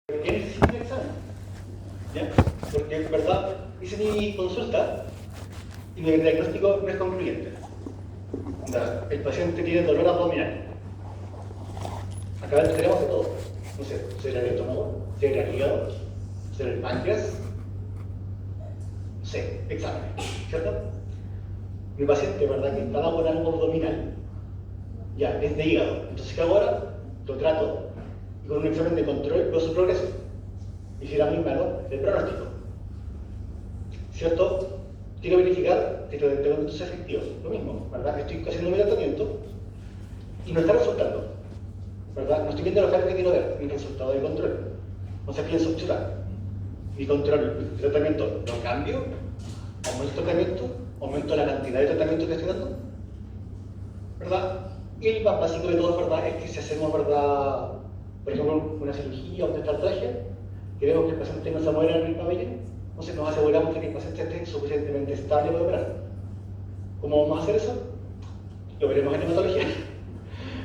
¿Qué necesita el examen? ¿Ya? Porque en verdad hice mi consulta y mi diagnóstico no es concluyente. El paciente tiene dolor abdominal. Acá tenemos de todo. No sé, será el estómago, será el hígado, será el páncreas. No sé, examen, ¿cierto? Mi paciente, ¿verdad? Que estaba con algo abdominal, ya, es de hígado. Entonces, ¿qué hago ahora? Lo trato y con un examen de control veo su progreso. Y si era muy malo, el pronóstico. ¿Cierto? Quiero verificar que el tratamiento es efectivo. Lo mismo, ¿verdad? Estoy haciendo mi tratamiento y no está resultando, ¿verdad? No estoy viendo los casos que quiero ver, mi resultado de control. Entonces pienso, chuta, mi control, mi tratamiento, ¿lo cambio? ¿Aumento el tratamiento? ¿Aumento la cantidad de tratamiento que estoy dando? ¿Verdad? Y el más básico de todo, ¿verdad? Es que si hacemos, ¿verdad? Por ejemplo, una cirugía o una estrategia, queremos que el paciente no se muera en el pabellón, entonces nos aseguramos de que el paciente esté suficientemente estable para operar. ¿Cómo vamos a hacer eso? Lo veremos en hematología.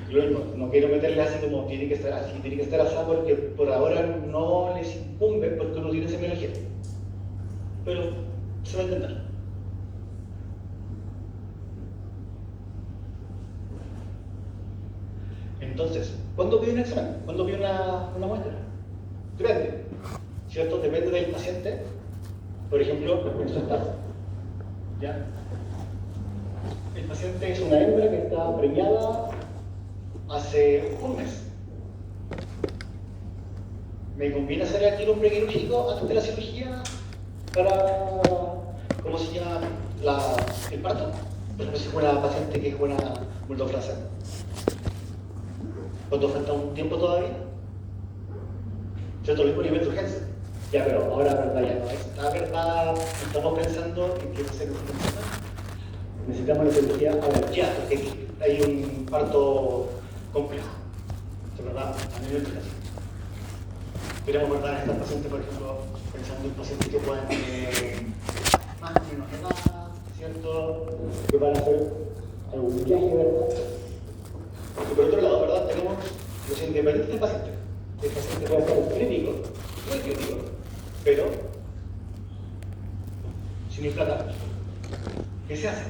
Lo mismo, no quiero meterle así como tiene que estar así, tiene que estar así, porque por ahora no les incumbe porque uno tiene semiología. Pero se va a entender. Entonces, ¿cuándo pido un examen? ¿Cuándo pido una muestra? Depende, ¿cierto? Depende del paciente. Por ejemplo, en su estado. ¿Ya? El paciente es una hembra que está preñada hace un mes. ¿Me conviene hacer aquí un prequirúrgico antes de la cirugía para, ¿cómo se llama? El parto? Por ejemplo, si es una paciente que es una bulldog francés. ¿Cuánto falta un tiempo todavía? ¿Cierto? Lo mismo nivel de urgencia. Ya, pero ahora, ¿verdad? Ya no está, ¿verdad? Estamos pensando en que necesitamos la cirugía ahora ya, porque hay un parto complejo. ¿Verdad? A nivel de urgencia. Queremos guardar a estas pacientes, por ejemplo, pensando en pacientes que puedan tener más o menos edad, ¿cierto? Que van a hacer algún viaje, ¿verdad? Y por otro lado, ¿verdad? Tenemos los independientes del paciente. El paciente puede ser crítico, muy crítico, pero sin inflatar. ¿Qué se hace?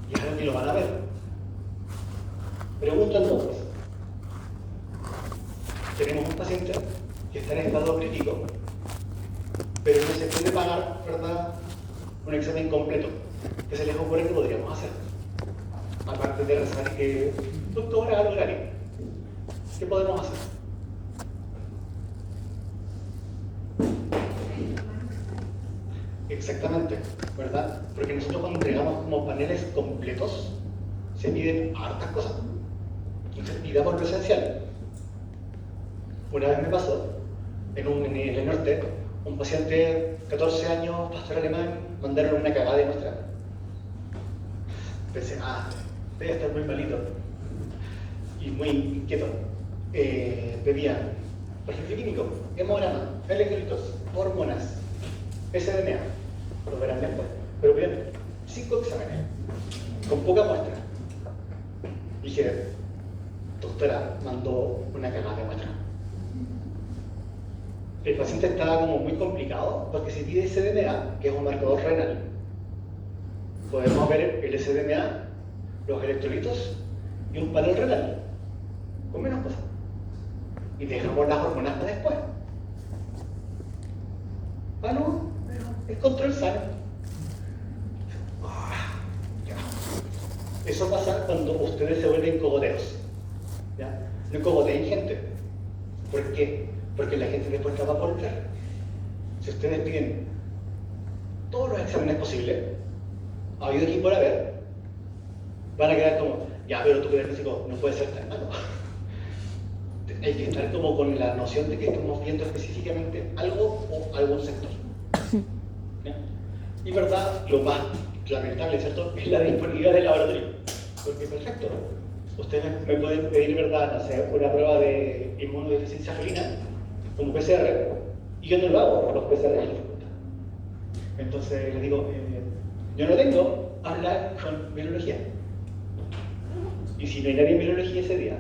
Y es algo que lo van a ver. Pregunto entonces. Tenemos un paciente que está en estado crítico, pero no se puede pagar, ¿verdad? Un examen completo. ¿Qué se les ocurre que podríamos hacer? Aparte de rezar que, doctora, al horario, ¿qué podemos hacer? Exactamente, ¿verdad? Porque nosotros cuando entregamos como paneles completos, se piden hartas cosas. Entonces pidamos lo esencial. Una vez me pasó, en el norte, un paciente, 14 años, pastor alemán, mandaron una cagada de muestra. Pensé, debe estar muy malito y muy inquieto. Pedía registro químico, hemograma, electrolitos, hormonas, SDMA, lo verán después. Pero bien, 5 exámenes, con poca muestra. Dije, doctora, mandó una cagada de muestra. El paciente estaba como muy complicado porque se pide SDMA, que es un marcador renal. Podemos ver el SDMA, los electrolitos y un panel renal, con menos cosas. Y dejamos las hormonas para después. No, es control sano. Eso pasa cuando ustedes se vuelven cogoteros. ¿Ya? No cogoteen gente. ¿Por qué? Porque la gente después la va a volver. Si ustedes piden todos los exámenes posibles, ha habido aquí por haber, van a quedar como, ya, pero tu diagnóstico no puede ser tan malo. Hay que estar como con la noción de que estamos viendo específicamente algo o algún sector. ¿Ya? Y verdad, lo más lamentable, ¿cierto?, es la disponibilidad del laboratorio. Porque perfecto, ustedes me pueden pedir, ¿verdad?, no sé, una prueba de inmunodeficiencia felina, como PCR, y yo no lo hago por los PCR. Entonces les digo, yo no tengo, hablar con biología. Y si no hay nadie en biología ese día,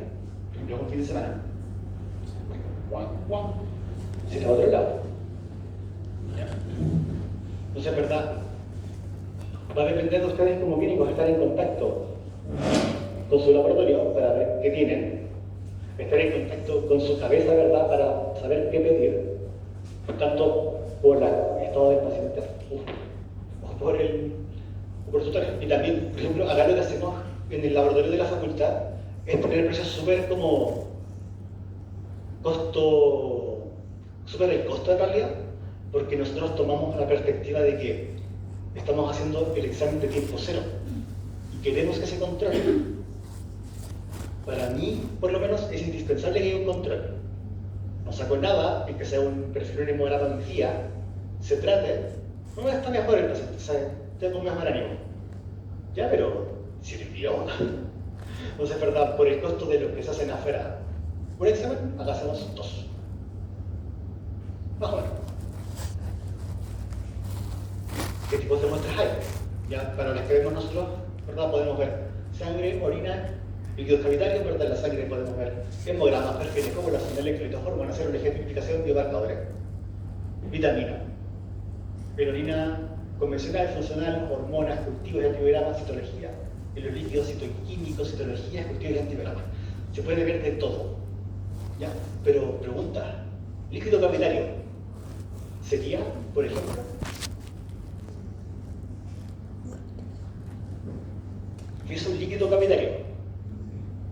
por ejemplo, un fin de semana, guan, se va a otro lado. ¿Ya? Entonces, ¿verdad? Va a depender de ustedes como clínicos estar en contacto con su laboratorio para ver qué tienen, estar en contacto con su cabeza, ¿verdad? Para saber qué pedir, tanto por el estado del paciente o por su tarea. Y también, por ejemplo, acá lo que hacemos en el laboratorio de la facultad es tener precios súper como súper el costo en realidad, porque nosotros tomamos la perspectiva de que estamos haciendo el examen de tiempo cero y queremos que se controle. Para mí, por lo menos, es indispensable que haya un control. No saco nada en que sea un perfil un hemograma en día, se trate, no está mejor el paciente, ¿sabes? Tengo mejor ánimo. Ya, pero sirvió. Entonces, es verdad, por el costo de lo que se hacen afuera, un examen, acá hacemos 2. Más o menos. ¿Qué tipos de muestras hay? Ya, para las que vemos nosotros, ¿verdad? Podemos ver sangre, orina, líquidos cavitarios, ¿verdad? En la sangre podemos ver hemogramas, perfiles, coagulación de electrolitos, hormonas, células, identificación, biomarcadores, vitamina, orina convencional, funcional, hormonas, cultivos y antibiogramas, citología, en los líquidos citoquímicos, citologías, cultivos y antibiogramas. Se puede ver de todo, ¿ya? Pero pregunta, líquido cavitario, ¿sería, por ejemplo? ¿Qué es un líquido cavitario?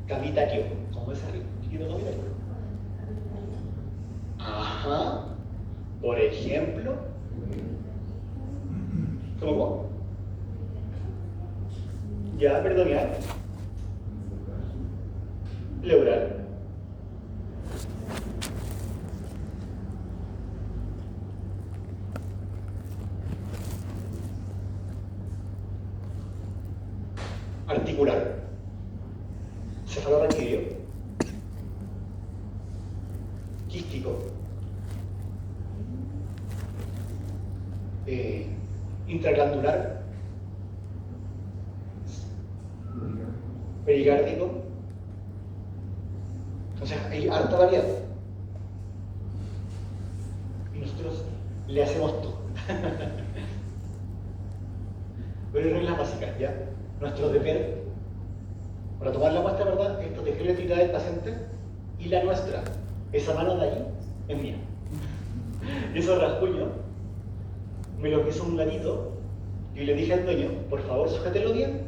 Cavitario, ¿cómo es el líquido cavitario? Ajá, por ejemplo, ¿cómo? Ya, perdonear. Pleural. Articular. Cefalorraquídeo. Quístico. Intraglandular. Pericárdico. Entonces hay harta variedad. Y nosotros le hacemos todo. Pero hay reglas básicas, ¿ya? Nuestro deber, para tomar la muestra, ¿verdad?, es proteger la integridad del paciente y la nuestra. Esa mano de ahí es mía. Y esos rasguños me lo hizo un gatito y le dije al dueño, por favor, sujételo bien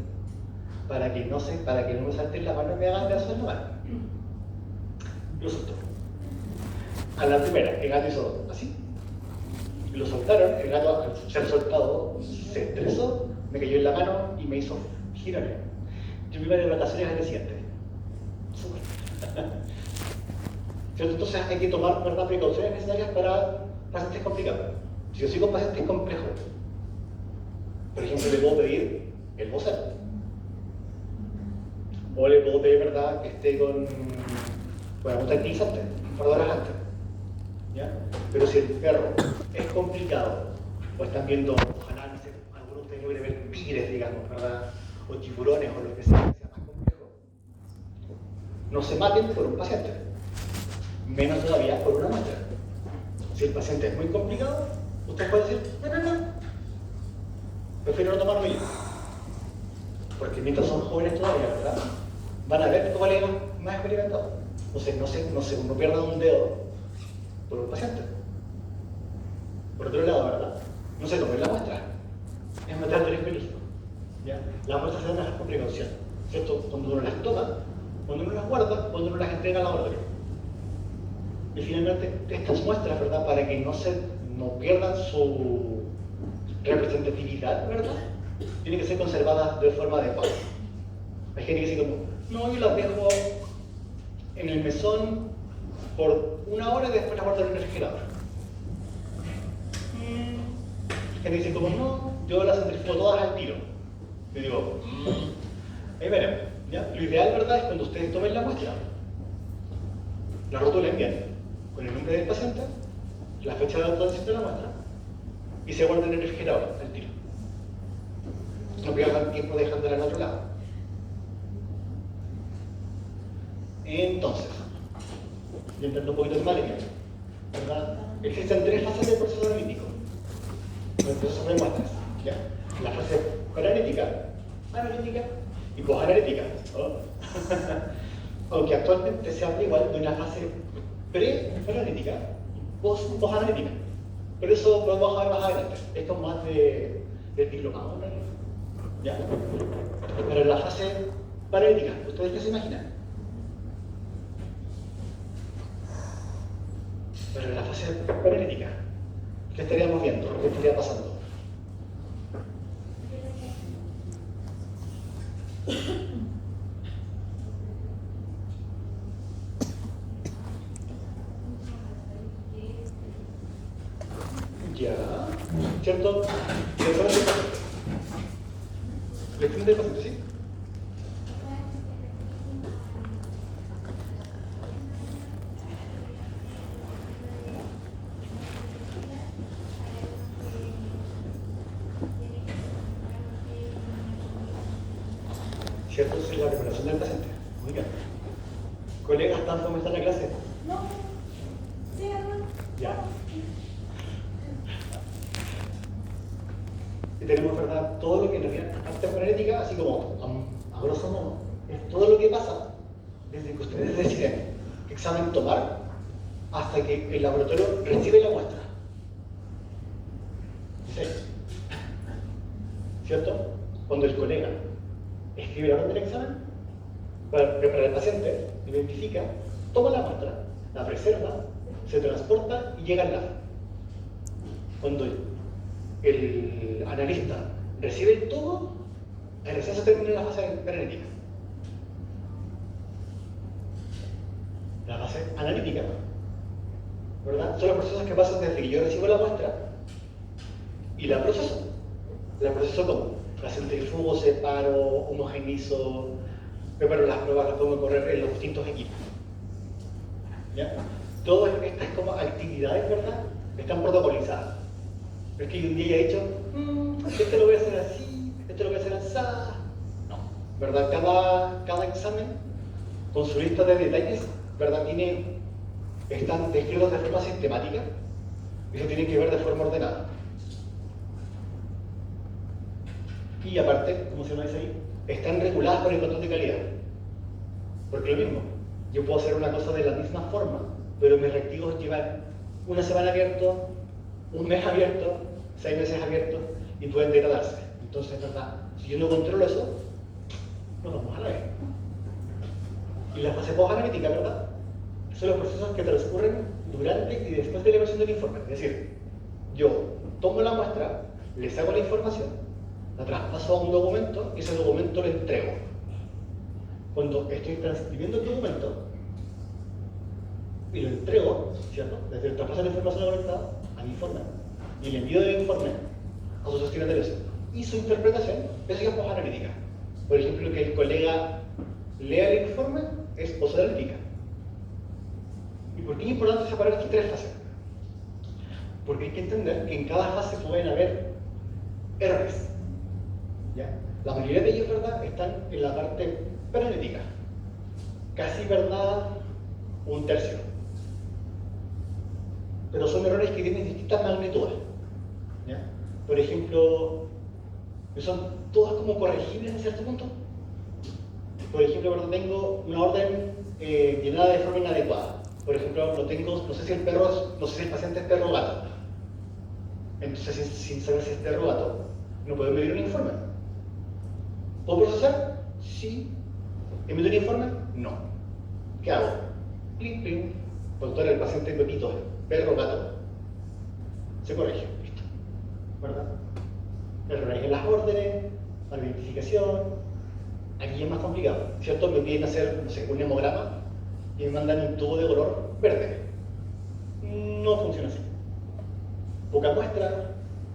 para que no me salte la mano y me hagan pedazos en la mano. Lo soltó. A la primera, el gato hizo así. Lo soltaron, el gato al ser soltado se estresó, me cayó en la mano y me hizo girones. Yo me iba de vacaciones al día siguiente. Súper. Entonces hay que tomar, ¿verdad?, precauciones necesarias para pacientes complicados. Si yo sigo con pacientes complejos, por ejemplo, le puedo pedir el bocel. O le puedo pedir, ¿verdad?, que esté con un tranquilizante, un par de horas antes. ¿Ya? Pero si el perro es complicado, o están viendo, ojalá, no sé, algunos de ustedes logren ver tigres, digamos, ¿verdad?, o tiburones, o lo que sea más complejo, no se maten por un paciente, menos todavía por una muestra. Si el paciente es muy complicado, ustedes pueden decir, no, prefiero no tomarlo yo. Porque mientras son jóvenes todavía, ¿verdad?, van a ver cómo le más experimentado. Entonces, no pierdan un dedo por un paciente. Por otro lado, ¿verdad?, no se tomen la muestra. Es meter en peligro. ¿Ya? Las muestras se dan con precaución, ¿cierto? Cuando uno las toma, cuando uno las guarda, cuando uno las entrega al laboratorio. Y finalmente, estas muestras, ¿verdad?, para que no pierdan su representatividad, ¿verdad?, tienen que ser conservadas de forma adecuada. Hay gente que dice como, no, yo las dejo en el mesón por 1 hora y después las guardo en el refrigerador. Hay gente que dice como, no, yo las centrifugo todas al tiro. Yo digo, ahí veremos. ¿Ya? Lo ideal, ¿verdad?, es cuando ustedes tomen la muestra, la rotulen bien, con el nombre del paciente, la fecha de autorización de la muestra, y se guardan en el refrigerador al tiro. No pierdan tiempo dejándola en otro lado. Entonces, y entrando un poquito de malicia, ¿verdad? Existen tres fases del proceso analítico, el proceso de muestras, ¿ya? La fase preanalítica, analítica y posanalítica, ¿no? Aunque actualmente se habla igual de una fase pre-analítica y posanalítica. Pero eso lo vamos a ver más adelante. Esto es más del diplomado, ¿no? ¿Ya? Pero en la fase preanalítica, ¿ustedes qué se imaginan? Pero en la fase preanalítica, ¿qué estaríamos viendo? ¿Qué estaría pasando? Ya, ¿cierto? Lección del paciente, ¿sí? ¿Cierto? Esa es la preparación del paciente. Muy bien. ¿Colegas están comenzando la clase? No. Sí, hermano. Ya. Y tenemos, ¿verdad? Todo lo que nos viene arte fonética, así como a grosso modo, es todo lo que pasa desde que ustedes deciden qué examen tomar hasta que el laboratorio recibe la muestra. ¿Sí? ¿Cierto? Cuando el colega escribe la orden del examen, prepara el paciente, identifica, toma la muestra, la preserva, se transporta y llega al lab. Cuando el analista recibe todo, el recién se termina la fase analítica. La fase analítica, ¿verdad? Son los procesos que pasan desde que yo recibo la muestra y la proceso. La proceso como la centrifugo, separo, homogenizo, preparo las pruebas, las pongo a correr en los distintos equipos. ¿Ya? Todas estas como actividades, ¿verdad?, están protocolizadas. No es que yo un día haya dicho, esto lo voy a hacer así, esto lo voy a hacer así. No, ¿verdad? Cada examen, con su lista de detalles, ¿verdad?, están descritos de forma sistemática y se tienen que ver de forma ordenada. Y aparte, como se nos dice ahí, están reguladas por el control de calidad. Porque lo mismo, yo puedo hacer una cosa de la misma forma, pero mis reactivos llevan una semana abierto, un mes abierto, 6 meses abiertos y pueden degradarse. Entonces, ¿verdad? Si yo no controlo eso, nos vamos a la vez. Y la fase post-analítica, ¿verdad?, son los procesos que transcurren durante y después de la emisión del informe. Es decir, yo tomo la muestra, les hago la información, la traspaso a un documento y ese documento lo entrego. Cuando estoy transcribiendo el documento y lo entrego, ¿cierto?, desde el traspaso de la información conectada a mi informe y el envío del informe a sus destinatarios y su interpretación, eso ya es post-analítica. Por ejemplo, que el colega lea el informe es post-analítica. ¿Y por qué es importante separar estas tres fases? Porque hay que entender que en cada fase pueden haber errores. ¿Ya? La mayoría de ellos, ¿verdad?, están en la parte preanalítica. Casi, ¿verdad?, un tercio. Pero son errores que tienen distintas magnitudes. ¿Ya? Por ejemplo, son todas como corregibles en cierto punto. Por ejemplo, ¿verdad?, tengo una orden llenada de forma inadecuada. Por ejemplo, no sé si el paciente es perro o gato. Entonces, sin saber si es perro o gato, no puedo emitir un informe. ¿Puedo procesar? Sí. ¿Emito un informe? No. ¿Qué hago? Plim, plim. Doctor, el paciente Pepito, perro o gato. Se corrige. Listo. ¿Verdad? Errores en las órdenes, la identificación. Aquí es más complicado, ¿cierto? Me piden hacer, no sé, un hemograma y me mandan un tubo de color verde. No funciona así. Poca muestra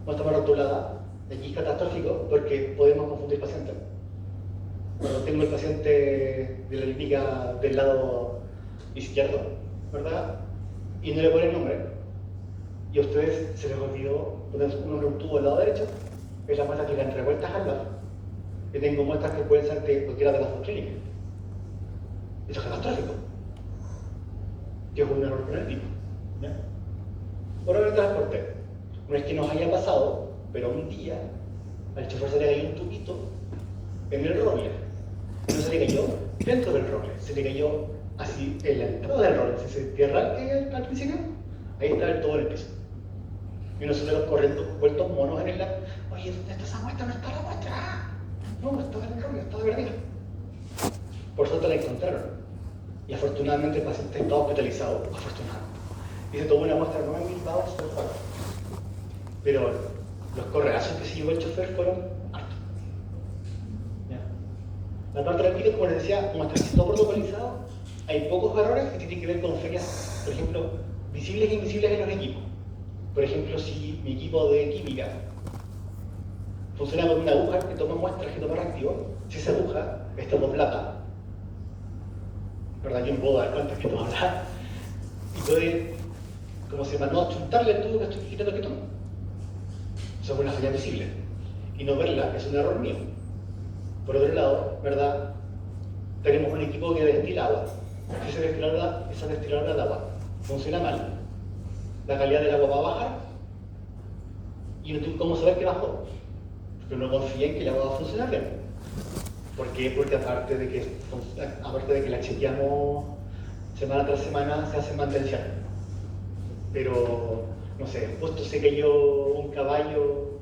más rotulada, aquí es catastrófico porque podemos confundir pacientes. Cuando tengo el paciente de la clínica del lado izquierdo, ¿verdad?, y no le ponen nombre, y a ustedes se les olvidó poner un tubo del lado derecho, es la muestra que dan revueltas al lado. Y tengo muestras que pueden ser de cualquiera de las dos clínicas. Eso es catastrófico. que es un error genético. ¿Ya? Por ahora el transporte. No es que nos haya pasado, pero un día al chofer se le cayó un tubito en el roble. No se le cayó dentro del roble, se le cayó así en la entrada del roble. Si se cierra al principio, ahí está el tubo en el piso. Y nosotros corriendo, vueltos monos en el lab. Oye, ¿dónde está esa muestra? No está la muestra. No, estaba en el roble, estaba perdida. Por suerte la encontraron. Y afortunadamente el paciente estaba hospitalizado. Afortunadamente. Y se tomó una muestra 9.000 baos por favor. Pero los correazos que se llevó el chofer fueron hartos. ¿Ya? La parte del como les decía, como está todo protocolizado, hay pocos errores que tienen que ver con ferias, por ejemplo, visibles e invisibles en los equipos. Por ejemplo, si mi equipo de química funciona con una aguja que toma muestras, que toma reactivo, si esa aguja está por plata, ¿verdad? Yo me puedo dar cuenta que toma plata y puede, como se llama, no chuntarle el tubo que estoy quitando que toma. Eso es una falla visible. Y no verla es un error mío. Por otro lado, ¿verdad? Tenemos un equipo que destila agua. Si esa destiladora de agua funciona mal, la calidad del agua va a bajar y no tengo cómo saber que bajó. Pero no confía en que el agua va a funcionar bien. ¿Por qué? Porque aparte de que la chequeamos semana tras semana, se hace mantención. Pero, no sé, justo se cayó un caballo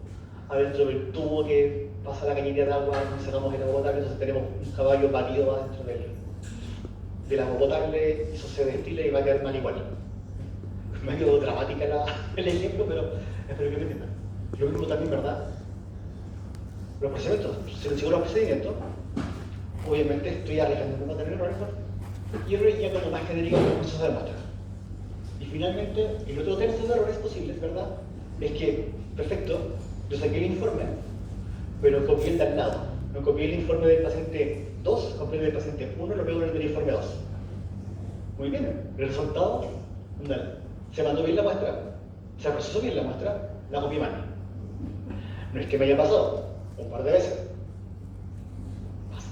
adentro del tubo que pasa la cañería de agua, nos sacamos el agua potable, entonces tenemos un caballo batido adentro del agua potable, eso se destila y va a quedar mal igual. Es medio dramática el ejemplo, pero espero que me entiendan. Lo mismo también, ¿verdad? Los procedimientos, si no sigo los procedimientos, obviamente estoy arriesgando no tener errores, y errores ya como más genéricos que muchos se demuestran. Y finalmente, el otro tercio de errores posibles, ¿verdad? Es que, perfecto, yo saqué el informe, pero copié el de al lado. No copié el informe del paciente 2, copié el del paciente 1 y lo pego en el del informe 2. Muy bien, el resultado, se mandó bien la muestra, se procesó bien la muestra, la copié mal. No es que me haya pasado, un par de veces. Pasa.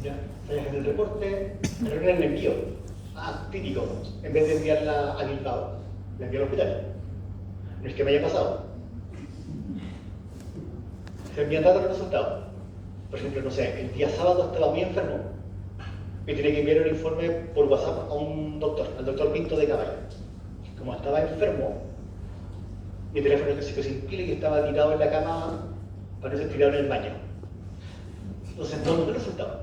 ¿Ya? Fallas en el reporte, error en el envío. Típico, en vez de enviarla a Bilbao, la envío al hospital. No es que me haya pasado. Se envían datos de resultados. Por ejemplo, no sé, el día sábado estaba muy enfermo y tenía que enviar un informe por WhatsApp a un doctor, al doctor Pinto de Caballo. Como estaba enfermo, mi teléfono se quedó sin pila y estaba tirado en la cama, parece tirado en el baño. Entonces no me resultaba.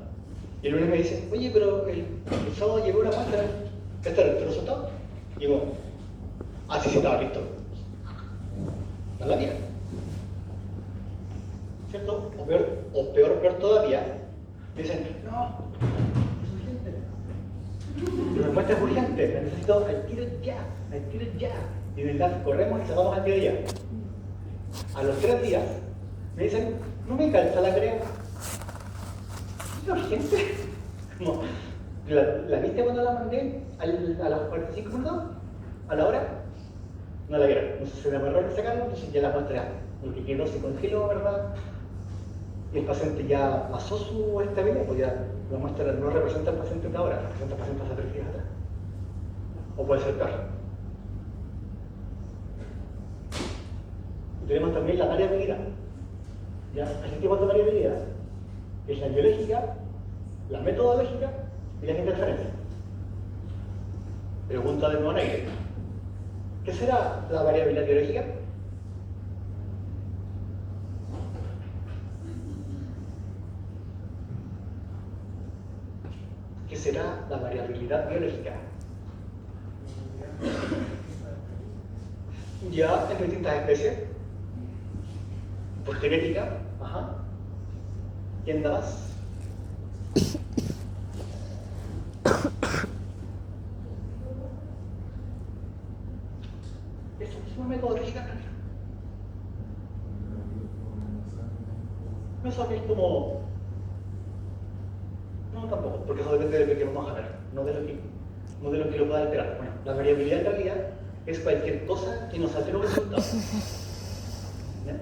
Y el lunes me dice, oye, pero el sábado llegó una muestra, ¿este era el resultado? Llegó, sí, estaba listo. No la mía. ¿Cierto? O peor todavía, me dicen, no, es urgente. La muestra es urgente, la necesito al tiro ya. Y de verdad corremos y sacamos al tiro ya. A los 3 días me dicen, no me calza la crema. ¿Es urgente? Como, ¿la viste cuando la mandé a los 45 minutos? ¿A la hora? No la vieron. Entonces se me amarró el sacarlo, entonces ya la muestra, lo que quedó se congeló, ¿verdad? Y el paciente ya pasó su estabilidad, pues ya la muestra no representa al paciente de ahora, representa al paciente hace 3 días atrás. O puede ser peor. Y tenemos también la variabilidad. ¿Ya? Hay tipos de variabilidad. Es la biológica, la metodológica y las interferencias. Pregunta de nuevo al aire. ¿Qué será la variabilidad biológica? ¿Qué será la variabilidad biológica? Ya en distintas especies, por genética, ¿quién da más? Eso es una metodología. Eso es como... No, tampoco, porque eso depende de lo que vamos a ver, no de lo que lo pueda alterar. Bueno, la variabilidad en realidad es cualquier cosa que nos altere un resultado. ¿Ya?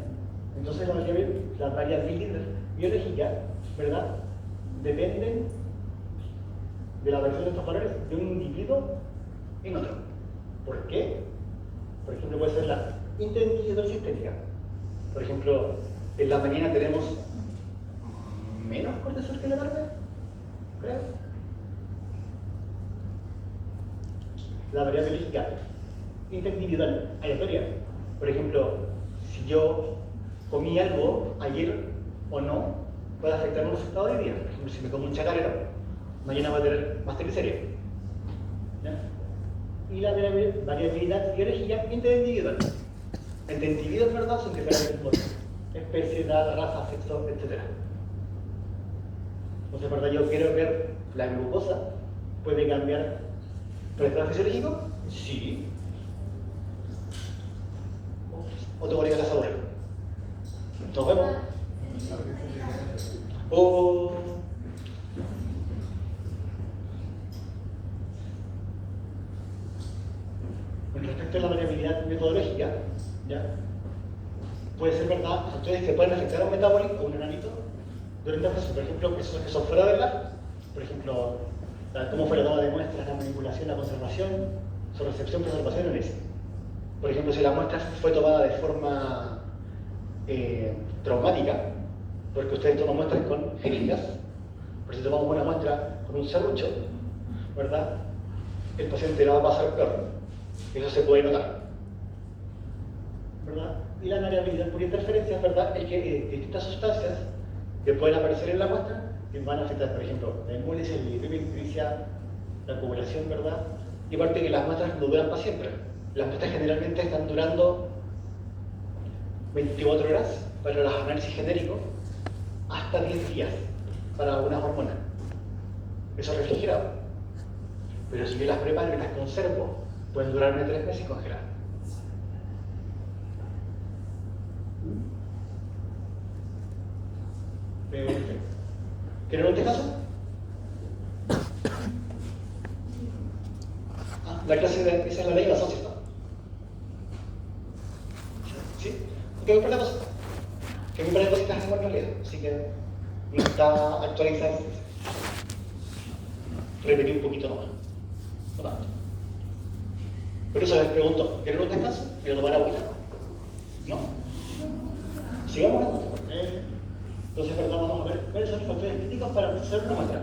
Entonces la variabilidad biológica, ¿verdad? Dependen de la variación de estos valores de un individuo en otro. ¿Por qué? Por ejemplo, puede ser la intensidad sistémica. Por ejemplo, en la mañana tenemos menos cortisol que en la tarde, creo. La variable lógica interindividual, aleatoria. Por ejemplo, si yo comí algo ayer o no, puede afectar mi resultado de hoy día. Por ejemplo, si me como un chacarero, mañana va a tener más triglicéridos. Y la variabilidad biológica interindividual. Entre individuos, ¿verdad? Son diferentes por especie, edad, raza, sexo, etc. Entonces, ¿verdad? Yo quiero ver la glucosa. ¿Puede cambiar por estado fisiológico? Sí. O tengo que ir a casa ahora. Nos vemos. O... Con respecto a la variabilidad metodológica, ¿ya? Puede ser verdad, ustedes que pueden afectar a un metabólico o un analito durante el proceso. Por ejemplo, personas que son fuera del lab, por ejemplo, cómo fue la toma de muestras, la manipulación, la conservación, su recepción, preservación y análisis. Por ejemplo, si la muestra fue tomada de forma traumática, porque ustedes toman muestras con jeringas, pero si tomamos una muestra con un serrucho, ¿verdad? El paciente la va a pasar peor. Eso se puede notar, ¿verdad? Y la variabilidad por interferencias, ¿verdad? Es que distintas sustancias que pueden aparecer en la muestra que van a afectar, por ejemplo, la hemólisis, la ictericia, la coagulación, ¿verdad? Y aparte que las muestras no duran para siempre. Las muestras generalmente están durando 24 horas para los análisis genéricos, hasta 10 días para algunas hormonas. Eso es refrigerado. Pero si yo las preparo y las conservo, pueden durarme 3 meses congeladas. Perfecto. ¿Quieren un caso? La clase de... Esa es la ley de la sociedad. ¿Sí? ¿Qué me parece cosa? Que me parece cositas en realidad, así que no está actualizada. Repetí un poquito nomás. No tanto. Por eso les pregunto, ¿quieren un descanso? ¿Quieren tomar agua? ¿No? Sigamos entonces, perdón, vamos a ver cuáles son los factores críticos para hacer una muestra.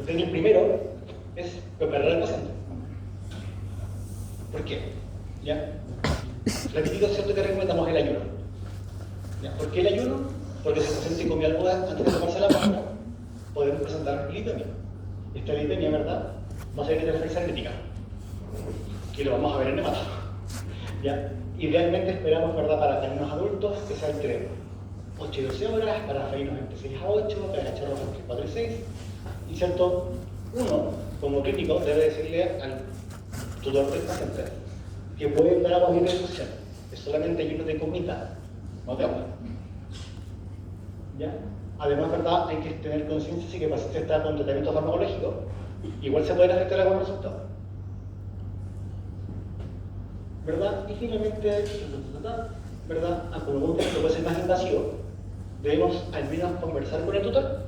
El primero es preparar al paciente. ¿Por qué? ¿Ya? Repetido, es cierto que recomendamos el ayuno. ¿Ya? ¿Por qué el ayuno? Porque si el paciente comió algo antes de tomarse la muestra, podemos presentar lipemia. Esta lipemia, ¿verdad? Va a ser interferencia crítica, que lo vamos a ver en el hemato. ¿Ya? Idealmente esperamos, ¿verdad?, para felinos adultos que sea entre 8 y 12 horas, para felinos entre 6 a 8, para cachorros entre 4 y 6. Y cierto, uno, como clínico, debe decirle al tutor del paciente que puede dar agua bien de infusión, que solamente ayuno de comida, no de agua. ¿Ya? Además, ¿verdad?, hay que tener conciencia si que el paciente está con tratamiento farmacológico, igual se pueden afectar a buenos resultados. ¿Verdad? Y finalmente, ¿verdad? Como un test que puede ser más invasivo, debemos al menos conversar con el tutor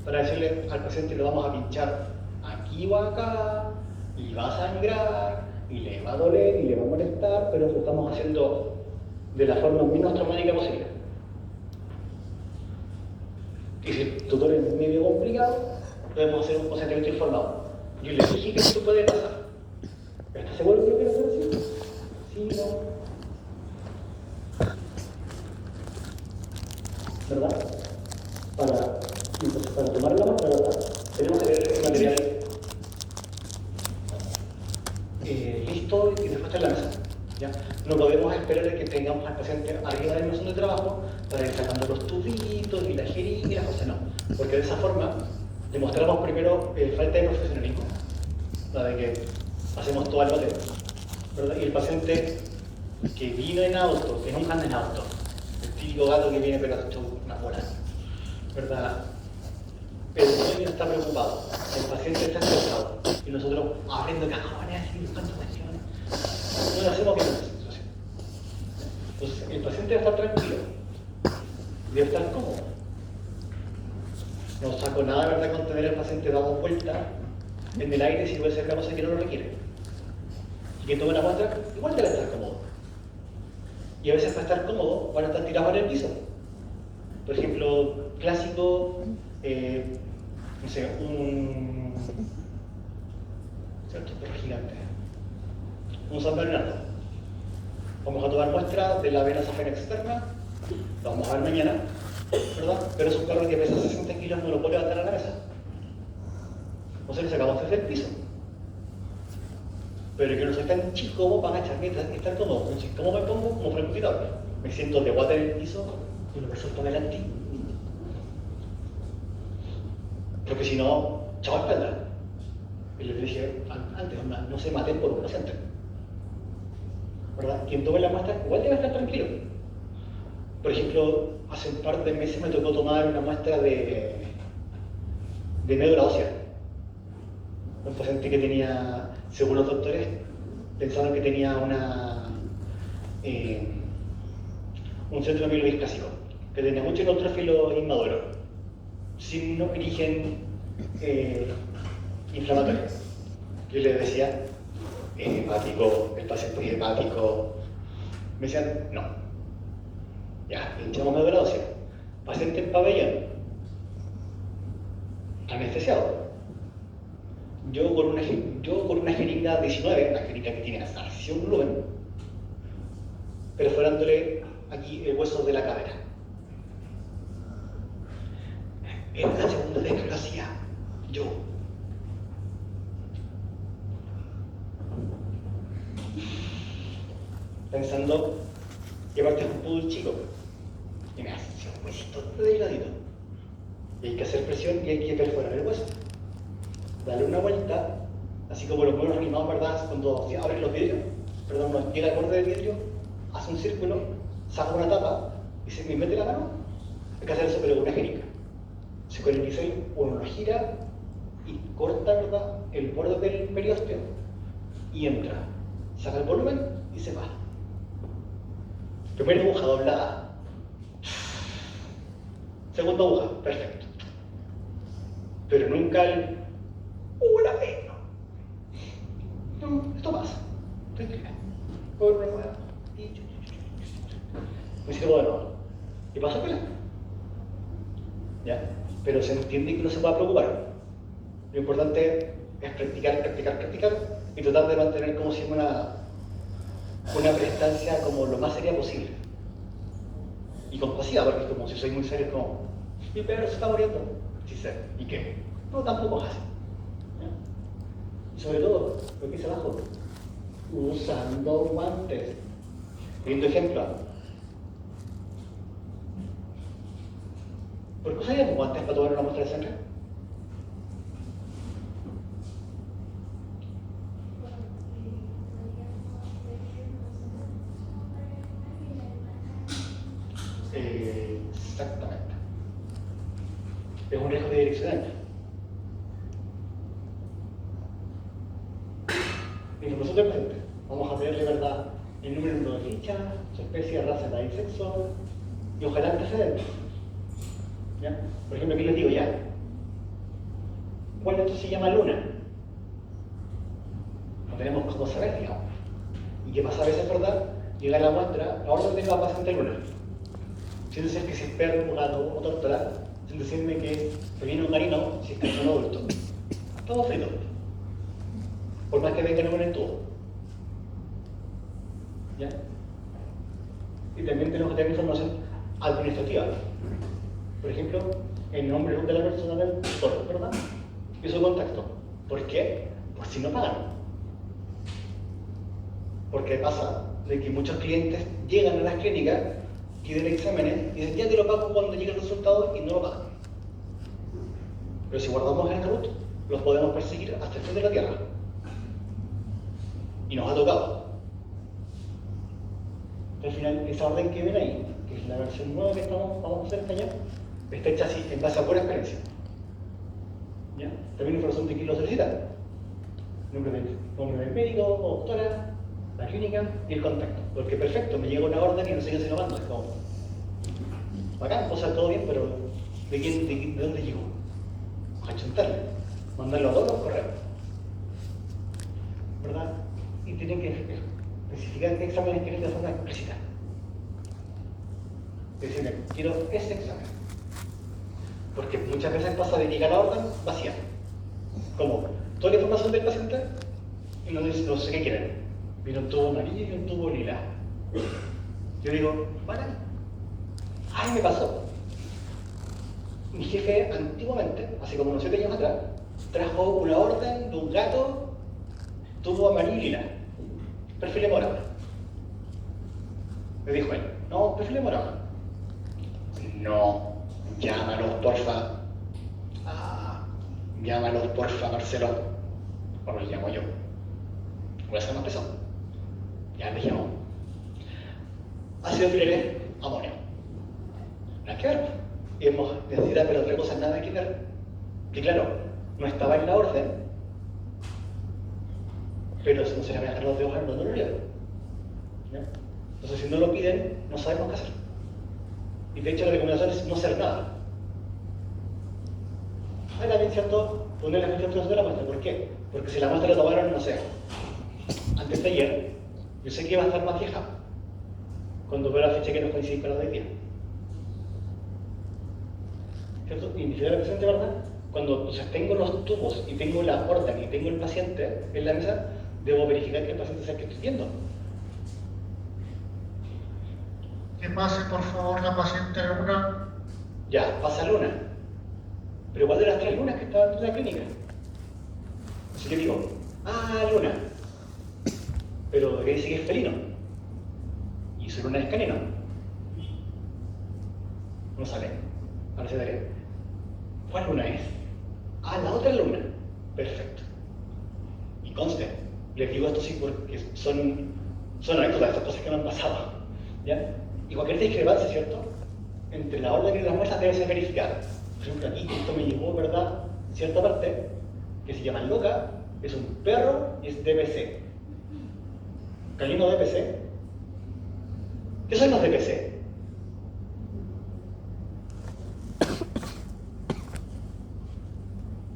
para decirle al paciente le vamos a pinchar aquí o acá, y va a sangrar, y le va a doler, y le va a molestar, pero lo estamos haciendo de la forma menos traumática posible. Y si el tutor es medio complicado, podemos hacer un consentimiento informado. Yo le dije que esto puede pasar. ¿Estás seguro que lo quiero hacer así? Sí, no. ¿Verdad? Entonces, para tomar la muestra, ¿verdad?, tenemos que tener el material listo y después en la mesa. ¿Ya? No podemos esperar a que tengamos al paciente arriba de la mesa de trabajo para ir sacando los tubitos y las jeringas y las cosas, no. Porque de esa forma demostramos primero falta de profesionalismo, de que hacemos todo al bote, ¿verdad? Y el paciente que vino en auto, que nunca anda en auto, el típico gato que viene pegado unas bolas, ¿verdad? Pero el dueño está preocupado, el paciente está estresado, y nosotros abriendo cajones y buscando cuestiones, no le hacemos bien esa situación. Entonces, el paciente debe estar tranquilo, debe estar cómodo. No saco nada, ¿verdad?, con tener al paciente dado vuelta en el aire si puede ser cosa que no lo requiere. Y quien tome la muestra, igual debe estar cómodo. Y a veces para estar cómodo van a estar tirados en el piso. Por ejemplo, clásico, no sé, ¿cierto? Perro gigante. Un San Bernardo. Vamos a tomar muestra de la vena safena externa, lo vamos a ver mañana, ¿verdad? Pero es un perro que pesa 60 kilos, no lo puede levantar a la mesa. Entonces le sacamos desde el piso. Pero que no soy tan chico como para agacharme y estar cómodo. Entonces, ¿cómo me pongo? Como francotirador. Me siento de guata en el piso y lo resuelto adelante. Porque si no, chao espalda. Y les dije antes, no se maten por un inocente. ¿Verdad? Quien tome la muestra igual debe estar tranquilo. Por ejemplo, hace un par de meses me tocó tomar una muestra de médula ósea. Un paciente que tenía, según los doctores, pensaban que tenía un centro mielodiscásico, que tenía mucho neutrófilo inmaduro, sin origen inflamatorio. Yo les decía, es hepático, el paciente es hepático. Me decían, no. Ya, le echamos médula ósea. Paciente en pabellón, anestesiado. Yo con una jeringa 19, una jeringa que tiene hasta 100 volumen, perforándole aquí el hueso de la cadera. Era la segunda vez que lo hacía yo. Pensando que aparte es un poodle chico y me hace un huesito delgadito y hay que hacer presión y hay que perforar el hueso, darle una vuelta, así como los buenos animados, ¿verdad? Cuando abren los vidrios, perdón, nos llega el borde del vidrio, hace un círculo, saca una tapa y se me mete la mano. Hay que hacer eso pero con una jeringa. Si con el pincel uno lo gira y corta, ¿verdad?, el borde del periósteo y entra, saca el volumen y se va. Primera aguja doblada. Segunda aguja, perfecto. Pero nunca el... la pena. No, esto pasa. Tranquila. Por una nueva. Me sirvo de nuevo. ¿Y pasa pela? ¿Ya? Pero se entiende que no se pueda preocupar. Lo importante es practicar y tratar de mantener como si una prestancia como lo más seria posible. Y compasiva, porque como si soy muy serio, es como, mi perro se está muriendo. Sí sé, ¿y qué? No, tampoco es así. ¿Ya? Y sobre todo, lo que dice abajo, usando guantes. Lindo ejemplo. ¿Por qué usaríamos guantes para tomar una muestra de sangre? Exactamente. Es un riesgo direccional. La información del paciente. Vamos a pedirle, ¿verdad?, el número de ficha, su especie, raza, edad y sexo, y ojalá antecedentes. ¿Ya? Por ejemplo, aquí les digo ya. ¿Cuál de estos se llama Luna? No tenemos cómo saber, digamos. ¿Y qué pasa a veces, verdad? Llega la muestra, ahora tengo a paciente Luna. Sin decir que si es perro, gato o tortura, sin decirme que viene un marino, si es que es un adulto. Todo frito. Por más que vengan en el tubo. ¿Ya? Y también tenemos que tener información administrativa. Por ejemplo, el nombre de la persona del doctor, ¿verdad? Y su contacto. ¿Por qué? Por si no pagan. Porque pasa de que muchos clientes llegan a las clínicas, piden exámenes y dicen, ya te lo pago cuando llegue el resultado y no lo pagan. Pero si guardamos el RUT, los podemos perseguir hasta el fin de la tierra. Y nos ha tocado. Al final, esa orden que ven ahí, que es la versión nueva que vamos a hacer este año, está hecha así, en base a pura experiencia. ¿Ya? También información de quién lo solicita. Nombre del médico, o doctora, la clínica y el contacto. Porque perfecto, me llega una orden y no sé quién se lo manda. Es como, bacán, o sea, todo bien, pero ¿de dónde llegó? A chuntarle, mandarlo a todos los correos. ¿verdad? Y tienen que especificar qué exámenes quieren de forma explícita. Decirle, quiero ese examen. Porque muchas veces pasa de llegar a la orden vacía. Como toda la información del paciente y no sé qué quieren. Viene un tubo amarillo y un tubo lila. Yo digo, ¿vale? ¡Ay, me pasó! Mi jefe antiguamente, hace como unos 7 años atrás, trajo una orden de un gato, tubo amarillo y lila. Perfil morado. Me dijo él, no, perfil morado. No, llámalos porfa. Ah, llámalos porfa, Marcelo. O los llamo yo. Voy a ser más pesado. Ya me llamó. Ácido filere, amonio. Nada que ver. Y hemos necesitado, pero otra cosa nada que ver. Que claro, no estaba en la orden, pero no se le van a dejar los dedos no lo leo. Entonces, si no lo piden, no sabemos qué hacer. Y de hecho, la recomendación es no hacer nada. Ahora bien, cierto, poner la cuestión de la muestra. ¿Por qué? Porque si la muestra la tomaron, no sé, antes de ayer, yo sé que va a estar más vieja cuando veo la fecha que nos coincide con la de hoy día. ¿Cierto? Y indicar la paciente, ¿verdad? Cuando entonces tengo los tubos y tengo la orden y tengo el paciente en la mesa, debo verificar que el paciente sea el que estoy viendo. Que pase por favor la paciente Luna. Ya, pasa Luna. Pero ¿cuál de las 3 lunas que estaban en la clínica? Así que digo, Luna. Pero que dice que es felino. Y su luna es canino. No sale. Ahora se daría. ¿Cuál luna es? La otra luna. Perfecto. Y conste, les digo esto sí porque son anécdotas, estas cosas que me han pasado. ¿Ya? Y cualquier discrepancia, ¿cierto? Entre la orden y las muestras debe ser verificada. Por ejemplo, aquí esto me llegó, ¿verdad? Cierta parte que se llama loca, es un perro y es DPC. Canino DPC. ¿Qué son los DPC?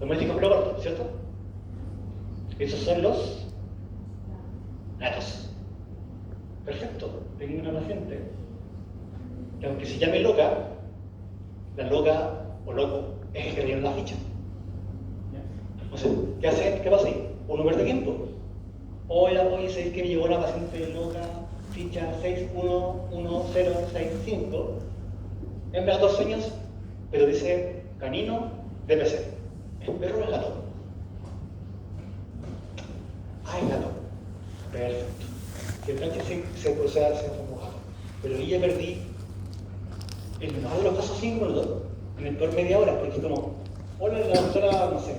Domésticos pero cortos, ¿cierto? Esos son los gatos. Perfecto. Tengo una paciente que aunque se llame loca, la loca o loco es el que tiene la ficha. O sea, ¿qué hace? ¿Qué pasa ahí? Uno pierde tiempo. Hola, hoy sé que me llegó una paciente loca, ficha 611065, hembra 14 años, pero dice canino DPC. ¿Es perro o es gato? Es gato. Perfecto. Que el tranche se proceda hacia un gato. Pero ahí ya perdí el mejor de los casos 5 minutos, en el peor media hora, porque como, hola, la doctora, no sé,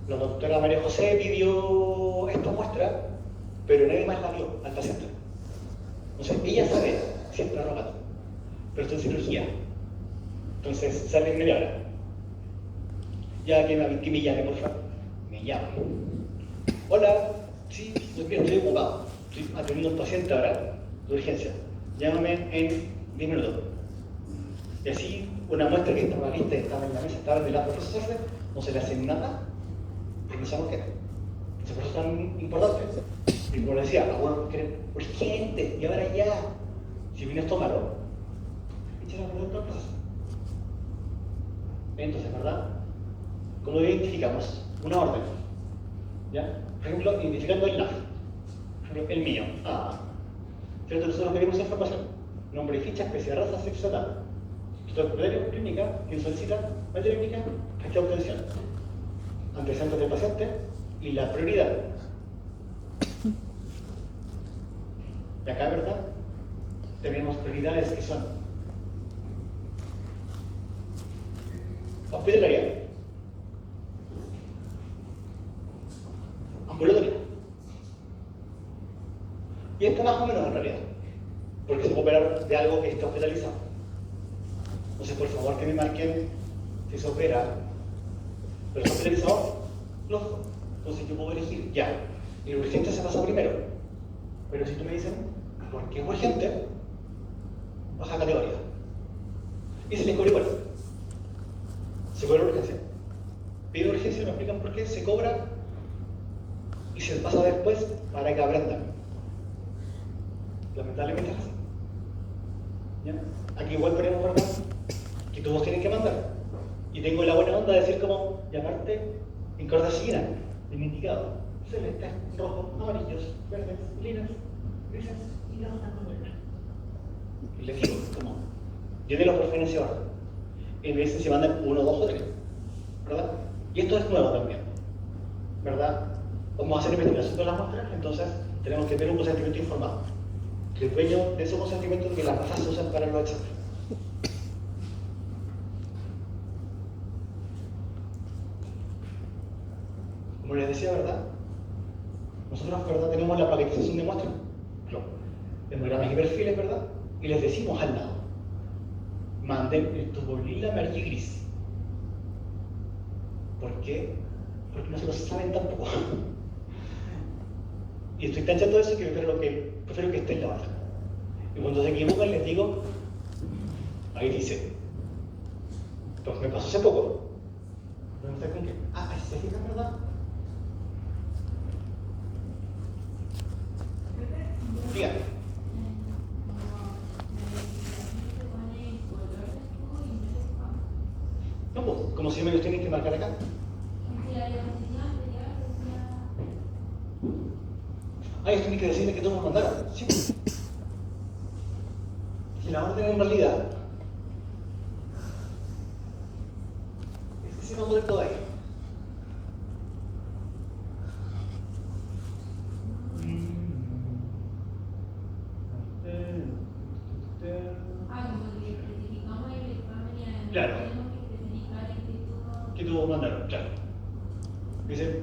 la doctora María José pidió esta muestra, pero nadie más la vio al paciente. Entonces, ella sabe si es perro o gato, pero está en cirugía. Entonces, sale en media hora. Ya que me llame, por favor. Me llama. Hola, sí, estoy ocupado. Estoy atendiendo a un paciente ahora, de urgencia. Llámame en 10 minutos. Y así, una muestra que estaba lista, estaba en la mesa, estaba en el lado procesarse, no se le hace nada, porque no sabemos qué. Ese proceso es tan importante. Y como le decía, bueno, quieren urgente, y ahora ya. Si viene esto malo, echa la pregunta al proceso. Entonces, ¿verdad? ¿Cómo identificamos una orden? ¿Ya? Por ejemplo, identificando el NAF. Por ejemplo, el mío. ¿Cierto? Nosotros pedimos información. Nombre y ficha, especie, raza, sexo, edad. Historia de clínica, quien solicita, materia clínica, fecha de obtención. Antecedentes del paciente y la prioridad. Y acá, ¿verdad? Tenemos prioridades que son hospitalaria, ambulatoria. Y esto más o menos en realidad, porque se puede operar de algo que está hospitalizado. Entonces, por favor, que me marquen si se opera, pero está hospitalizado, no. Entonces yo puedo elegir ya. Y el urgente se pasa primero. Pero si tú me dicen, ¿por qué es urgente? Baja categoría. Y se les cobra igual. Se cobra urgencia. Pide urgencia, me explican por qué se cobra y se pasa después para que aprendan. Lamentablemente es así. ¿Ya? Aquí igual ponemos, ¿verdad?, que todos tienen que mandar. Y tengo la buena onda de decir como, y aparte, en Cordillera, en mi indicado, celestes, rojos, amarillos, verdes, lilas, grises y las otras colores. Y les digo, como, llévenlos por fin hacia abajo. En vez de se mandan 1, 2 o 3, ¿verdad? Y esto es nuevo también, ¿verdad? Vamos a hacer investigación de las muestras, entonces tenemos que tener un consentimiento informado. El dueño de ese consentimiento es que las masas se usan para los exámenes. Como les decía, ¿verdad? Nosotros, ¿verdad?, tenemos la paquetización de muestras, hemogramas y perfiles, ¿verdad? Y les decimos al lado, manden el tubo lila, amarillo y gris. ¿Por qué? Porque no se lo saben tampoco. Y estoy tan chato de eso que prefiero que esté en la baja. Y cuando se equivocan les digo, ahí dice, pues me pasó hace poco. ¿No me con qué? Ah, ¿se fijan, verdad? Dígame. No, pues, como si me los tienen que marcar acá. Ah, ellos tienen que decirle que todos nos mandaron. Sí. Si la orden en realidad es que se va a poner todo ahí. Claro. ¿Qué tuvo mandaron? Claro. Dice,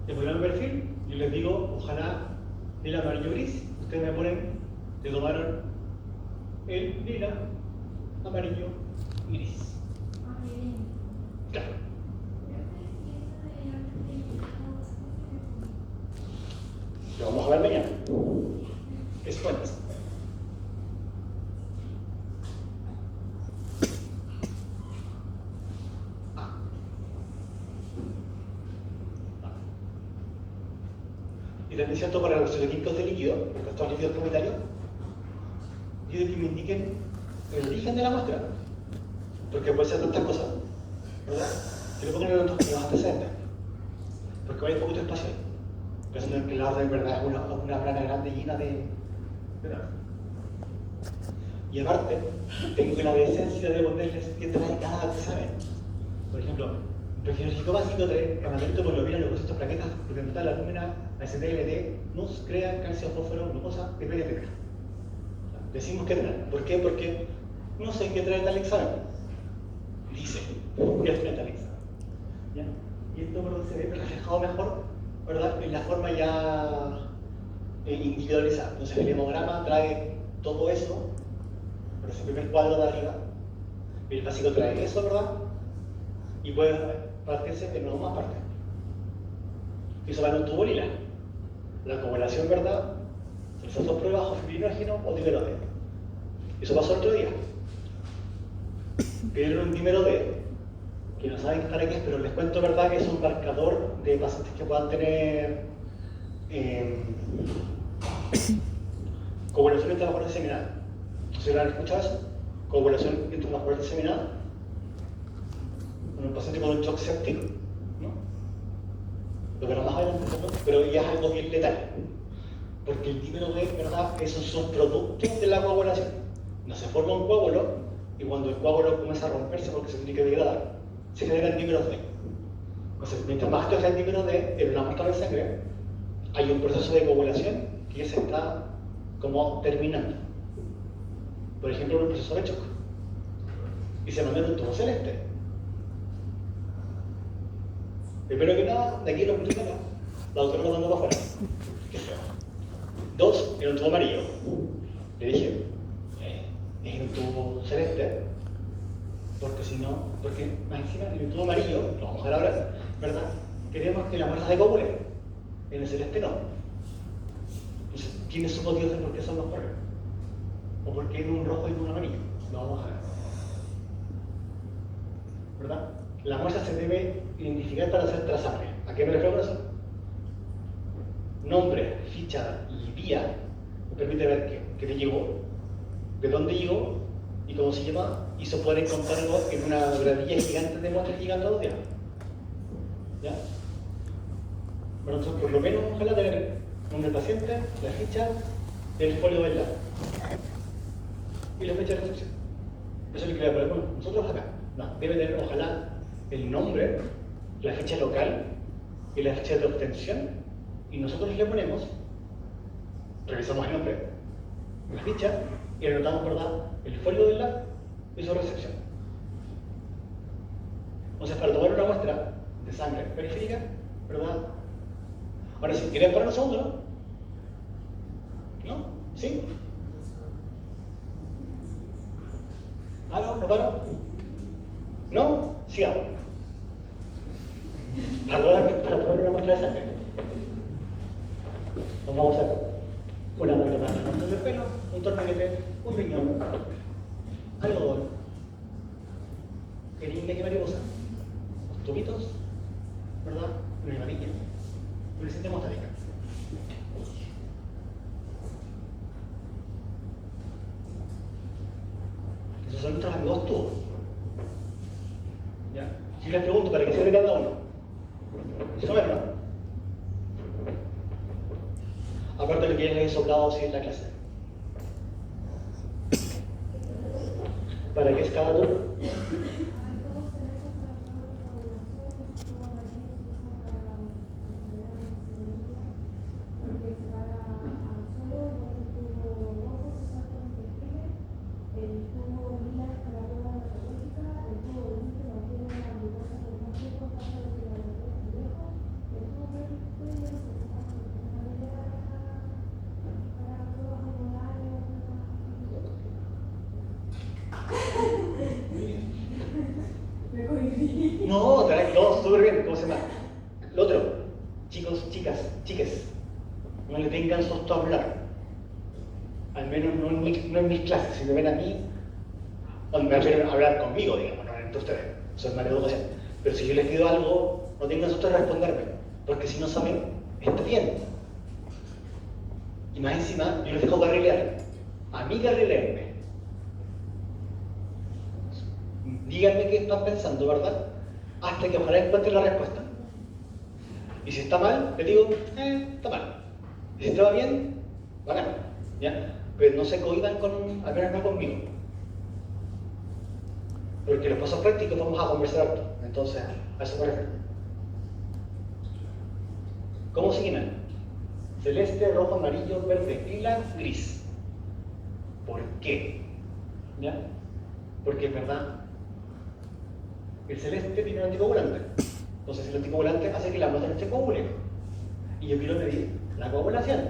le ponen el perfil, yo les digo, ojalá el amarillo gris, ustedes me ponen, le tomaron el lila, amarillo, gris. Claro. Lo vamos a ver mañana. Es fuentes. Y también cierto para los químicos de líquido, porque estos líquidos comunitarios, pido que me indiquen el origen de la muestra, porque puede ser tantas cosas, ¿verdad? Que le pongan en los antecedentes, porque hay poquito espacio ahí. Pensando que la orden en verdad es una plana grande llena de datos. Y aparte, tengo la decencia de ponerles que trae cada examen. Por ejemplo, registro básico de hematolito, hemoglobina, leucocitos, plaquetas, proteína, albúmina, ACTLD, NUS, CREA, calcio, fósforo, glucosa, PP, etc. Decimos que trae. ¿Por qué? Porque no sé qué trae tal examen. Dice, ¿qué trae tal examen? ¿Ya? Y esto se ve reflejado mejor, ¿verdad?, en la forma ya individualizada. Entonces el hemograma trae todo eso, por ese primer cuadro de arriba. El básico trae eso, ¿verdad? Y puede partirse en más partes. Eso va en un tubo lila. La coagulación, ¿verdad?, son esas dos pruebas, o fibrinógeno o dímero D. Eso pasó el otro día. Pidieron un dímero D, que no saben para qué es, pero les cuento, ¿verdad?, que es un marcador de pacientes que puedan tener coagulación entre la muerte seminal. ¿Se lo han escuchado eso? Coagulación entre la muerte seminal. Un paciente con un shock séptico, ¿no? Lo que no más adelante, ¿no? Pero ya es algo bien letal. Porque el dímero D, ¿verdad?, es un subproducto de la coagulación. No se forma un coágulo y cuando el coágulo comienza a romperse porque se tiene que degradar, se generan dímeros D. Entonces, mientras más alto es el dímero D en una muestra de sangre, hay un proceso de coagulación que ya se está como terminando. Por ejemplo, en un proceso de shock. Y se manda en un tubo celeste. Primero que nada, de aquí lo que acá, la doctora lo mandó para afuera. Qué feo. 2, en un tubo amarillo. Le dije, es en un tubo celeste, porque si no, porque más encima en el tubo amarillo, lo vamos a ver ahora, ¿verdad?, queremos que la muestra se coagule. En el celeste no. Entonces, tiene sus motivos de por qué son los colores. O por qué en un rojo y en un amarillo. Lo vamos a ver. ¿Verdad? La muestra se debe identificar para ser trazable. ¿A qué me refiero con eso? nombre, ficha y día, me permite ver qué te llegó, de dónde llegó y cómo se llama, y se puede encontrarlo en una gravilla gigante de muestras llegando a los días. ¿Ya? Bueno, entonces por lo menos ojalá tener nombre del paciente, la ficha, el folio del lado y la fecha de recepción. Eso es lo que le ponemos nosotros acá. No, debe tener ojalá el nombre, la fecha local y la fecha de obtención, y nosotros le ponemos, revisamos el nombre, la ficha y anotamos, ¿verdad?, el folio del lab y su recepción. Entonces, para tomar una muestra de sangre periférica, ¿verdad? Ahora, si quieren parar un segundo, ¿no? ¿No? ¿Sí? ¿Ah, no? ¿No paro? ¿No? Sigamos. Para tomar una muestra de sangre, nos vamos a hacer una muestra de pelo, un torniquete, un riñón, algodón, jeringa y mariposa, los tubitos, ¿verdad? Una hematilla, una cinta hemostática. Esos son nuestros amigos tubos. ¿Ya? Si les pregunto para qué sirve cada uno, eso es, ¿no? Aparte de lo que ya les he soplado así en la clase. ¿Para qué es cada tubo? No, todo súper bien, ¿cómo se llama? Lo otro, chicos, chicas, chiques, no le tengan susto a hablar. Al menos no en mis clases. Si me ven a mí, me refiero a hablar conmigo, digamos, no entre ustedes. Eso es mala educación. Pero si yo les pido algo, no tengan susto de responderme, porque si no saben, está bien. Y más encima, yo les dejo carrilear. A mí carrilearme. Díganme qué están pensando, ¿verdad? Hasta que ojalá encuentren la respuesta. Y si está mal, les digo, está mal. Y si está bien, bacán, ¿ya? Pero no se cohiban al menos no conmigo. Porque los pasos prácticos vamos a conversar harto. Entonces, a eso me refiero. ¿Cómo se llenan? Celeste, rojo, amarillo, verde, lila, gris. ¿Por qué? ¿Ya? Porque es verdad, el celeste tiene un anticoagulante. Entonces el anticoagulante hace que la muestra no se coagule. Y yo quiero medir la coagulación.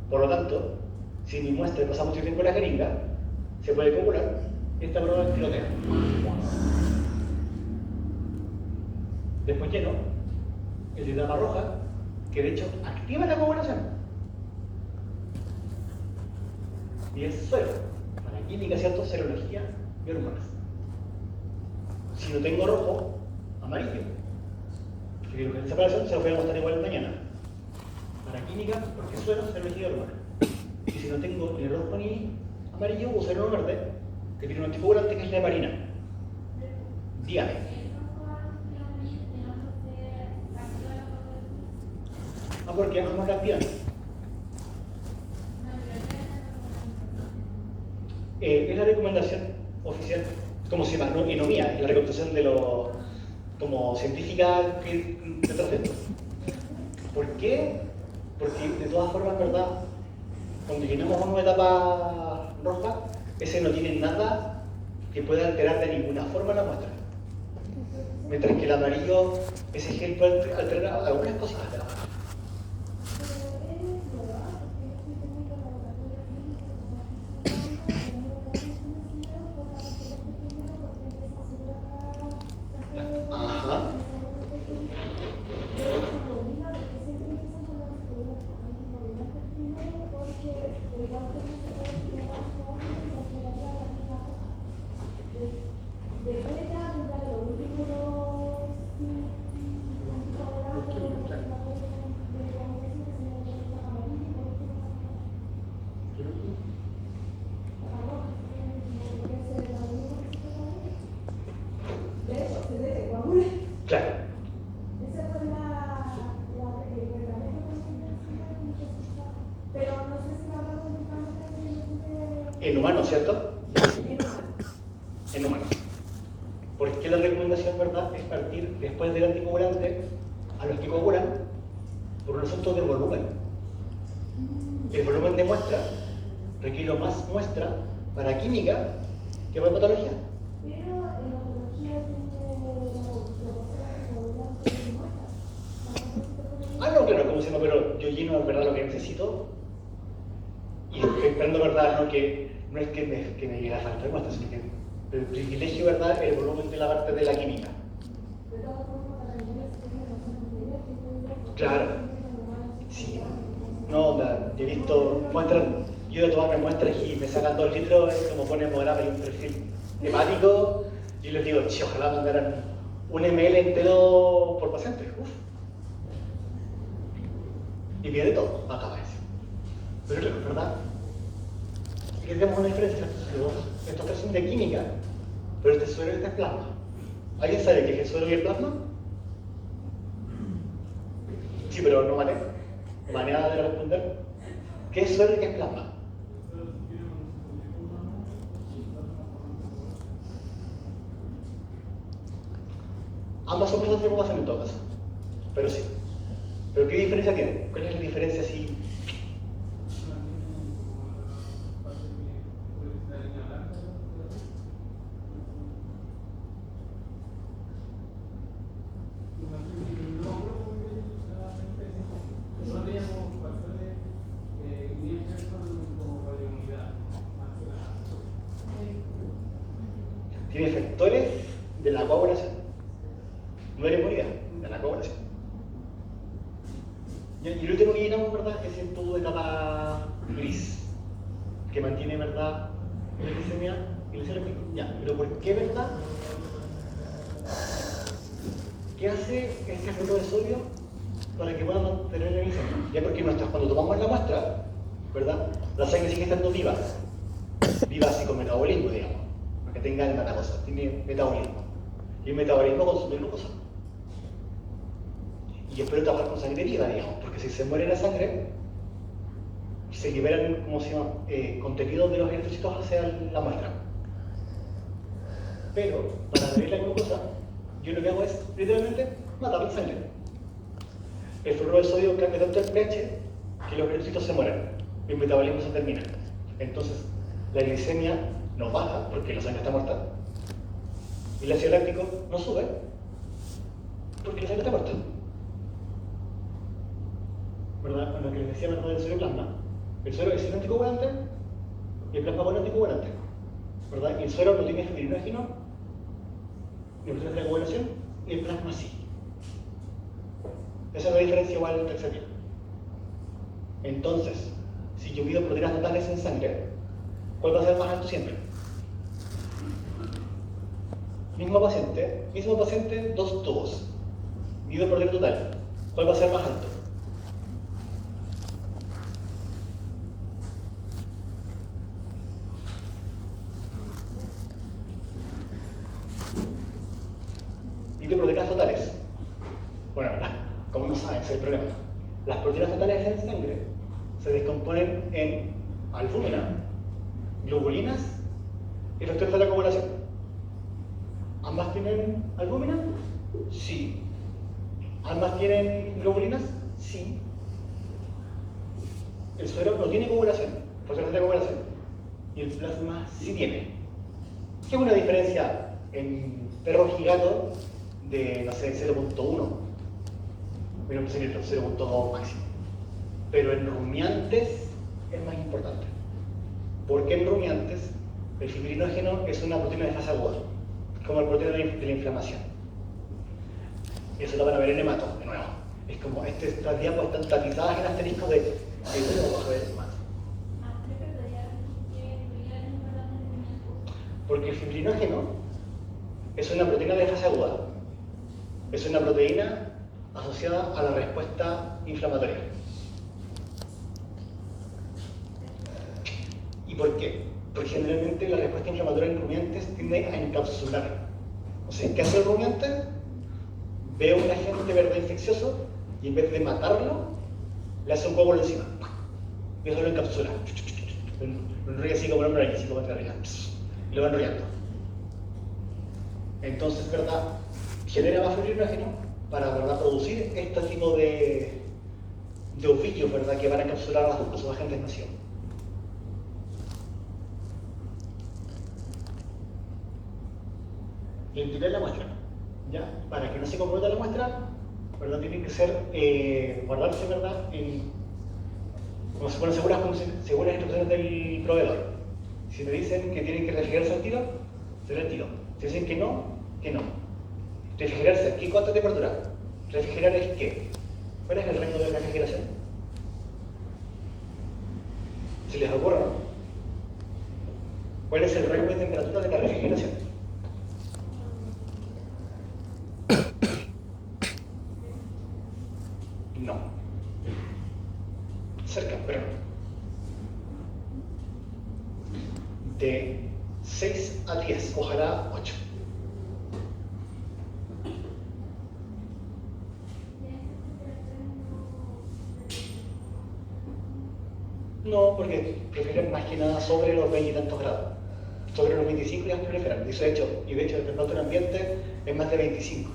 Por lo tanto, si mi muestra pasa mucho tiempo en la jeringa, se puede coagular. Esta prueba es tirotea. Después lleno el de etapa roja, que de hecho activa la coagulación. Y es suero. Para química, ¿cierto? Serología y hormonas. Si no tengo rojo, amarillo. Que en separación se lo voy a mostrar igual mañana. Para química, porque suero, serología y hormonas. Y si no tengo ni rojo ni amarillo, usaré uno verde, que tiene un anticoagulante que es la heparina. Dígame. Porque ambos la activan. Es la recomendación oficial, como se llama, ¿no? Y no mía, es la recomendación de los como científica que detrás de esto. ¿Por qué? Porque de todas formas, ¿verdad? Cuando llenamos una etapa roja, ese no tiene nada que pueda alterar de ninguna forma la muestra. Mientras que el amarillo, ese gel puede alterar algunas cositas de la muestra. En humanos, ¿cierto? En humanos. ¿Por qué la recomendación, verdad, es partir después del anticoagulante a los que coagulan por un asunto de volumen? El volumen de muestra requiere más muestra para química que para patología. Pero en la patología No, claro, como se llama, pero yo lleno de verdad lo que necesito y estoy esperando, verdad, no es que me llegue a faltar muestra, sino que el privilegio, verdad, el volumen de la parte de la química. Claro. Sí. No, yo he visto muestras, yo de tomarme muestras y me sacan 2 litros, es como pone hemograma y un perfil hemático, y les digo, ojalá mandaran 1 ml entero por paciente. Uf. Y pide todo, acaba eso. Pero es verdad. Aquí tenemos una diferencia. Estos tres son de química, pero este suero y este es plasma. ¿Alguien sabe qué es el suero y el plasma? Sí, pero no manera de responder. ¿Qué es suero y qué es plasma? Ambas son cosas de preocupación en todo caso. Pero sí. ¿Pero qué diferencia tienen? ¿Cuál es la diferencia si... Tiene efectores de la coagulación. No de la inmunidad, de la coagulación. Y el último que llenamos, ¿verdad?, es el tubo de capa gris, que mantiene, ¿verdad?, la glicemia y el cerebro. Ya, pero ¿por qué, verdad? ¿Qué hace este flujo de sodio para que pueda mantener la glicemia? Ya porque cuando tomamos la muestra, ¿verdad?, la sangre sigue estando viva así con metabolismo, digamos, para que tenga el metabolismo, tiene metabolismo. Y el metabolismo consume glucosa. Y espero trabajar con sangre viva, digamos, porque si se muere la sangre, se liberan, ¿cómo se llama?, contenidos de los eritrocitos hacia la muestra. Pero, para abrir la glucosa, yo lo que hago es, literalmente, matar la sangre. El fluoruro de sodio cambia tanto el pH que los eritrocitos se mueren, y el metabolismo se termina. Entonces, la glicemia no baja, porque la sangre está muerta, y el ácido láctico no sube, porque la sangre está muerta. ¿Verdad? Con lo que les decía, ¿verdad?, del suero y plasma. El suero es el anticoagulante y el plasma es el anticoagulante. ¿Verdad? Y el suero no tiene fibrinógeno, ni procesos de la coagulación, y el plasma sí. Esa es la diferencia igual taxativa. Entonces, si yo mido proteínas totales en sangre, ¿cuál va a ser más alto siempre? Mismo paciente, 2 tubos. Mido proteína total, ¿cuál va a ser más alto? Y de proteínas totales. Bueno, como no saben, ese es el problema. Las proteínas totales en sangre se descomponen en albúmina, globulinas y factores de la coagulación. ¿Ambas tienen albúmina? Sí. ¿Ambas tienen globulinas? Sí. El suero no tiene coagulación, factores de la coagulación. Y el plasma sí tiene. ¿Qué es una diferencia en perros y gatos de, no sé, 0.1? Menos que 0.2 máximo. Pero en rumiantes es más importante. Porque en rumiantes el fibrinógeno es una proteína de fase aguda, como la proteína de la inflamación. Eso lo van a ver en hemato, de nuevo. Es como estas diapos están tapizadas en asteriscos de hemato. Porque el fibrinógeno es una proteína de fase aguda. Es una proteína asociada a la respuesta inflamatoria. ¿Y por qué? Porque generalmente la respuesta inflamatoria en rumiantes tiende a encapsular. O sea, ¿qué hace el rumiante? Ve a un agente verde infeccioso y en vez de matarlo, le hace un coágulo encima. Y eso lo encapsula. Lo enrolla así como el hombre, así como entre arriba. Y lo va enrollando. Entonces, ¿verdad? Genera más flujo hidrógeno para, ¿verdad?, producir este tipo de ovillos, ¿verdad?, que van a encapsular a sus agentes nocivos. Limpiar la muestra, ¿ya? Para que no se comprometa la muestra, ¿verdad?, tiene que ser, guardarse, ¿verdad?, como se ponen según las instrucciones del proveedor. Si me dicen que tienen que refrigerarse al tiro, será el tiro. Si dicen que no, que no. Refrigerarse, ¿qué cuánta temperatura? Refrigerar es ¿qué? ¿Cuál es el rango de la refrigeración? ¿Se les ocurre, no? ¿Cuál es el rango de temperatura de la refrigeración? No. Cerca, pero no. De 6 a 10, ojalá 8. No, porque prefieren más que nada sobre los 20 y tantos grados. Sobre los 25 ya prefieren. De hecho, la temperatura ambiente es más de 25.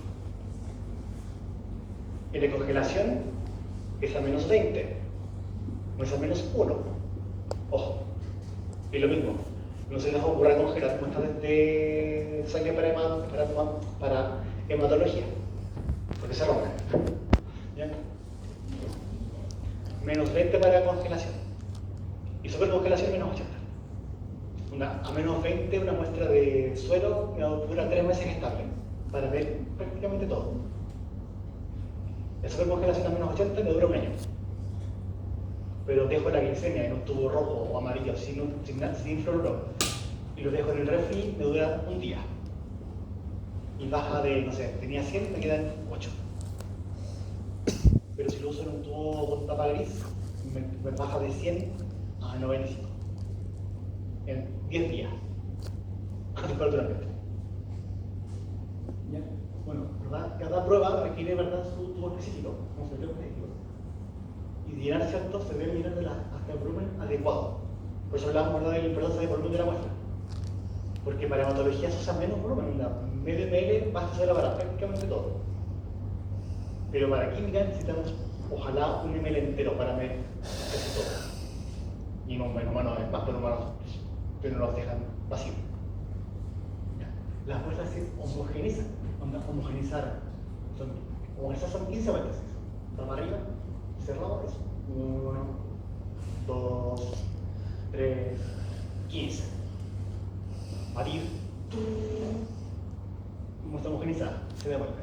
Y la congelación es a menos 20, no es a menos 1. Ojo. Y lo mismo, no se les ocurra congelar muestras de sangre para hematología, porque se rompen. ¿Ya? Menos 20 para congelación. Y supercongelación menos 80. A menos 20 una muestra de suero que dura 3 meses estable, para ver prácticamente todo. La supercongelación a menos 80 me dura un año. Pero dejo la glicemia en un tubo rojo o amarillo sin infrarrojo y lo dejo en el refri, me dura un día. Y baja de, no sé, tenía 100, me quedan 8. Pero si lo uso en un tubo con tapa gris, me baja de 100 a 95. En 10 días. A temperatura ambiente. ¿Ya? Bueno, ¿verdad? Cada prueba requiere, ¿verdad?, su tubo específico, un sentido específico. Y llenar, ¿cierto?, se debe llenar hasta el volumen adecuado. Por eso hablamos, ¿verdad?, de la importancia del volumen de la muestra. Porque para hematología se usa menos volumen, medio ml basta solo para prácticamente todo. Pero para química necesitamos, ojalá, un ml entero para medir casi todo. Y en humanos es más, pero humanos pero nos dejan vacíos. Las muestras se homogenizan, homogenizar son 15 vueltas. Para arriba, cerrado, eso. 1, 2, 3, 15. Batir. Muestra homogenizada, se da vuelta.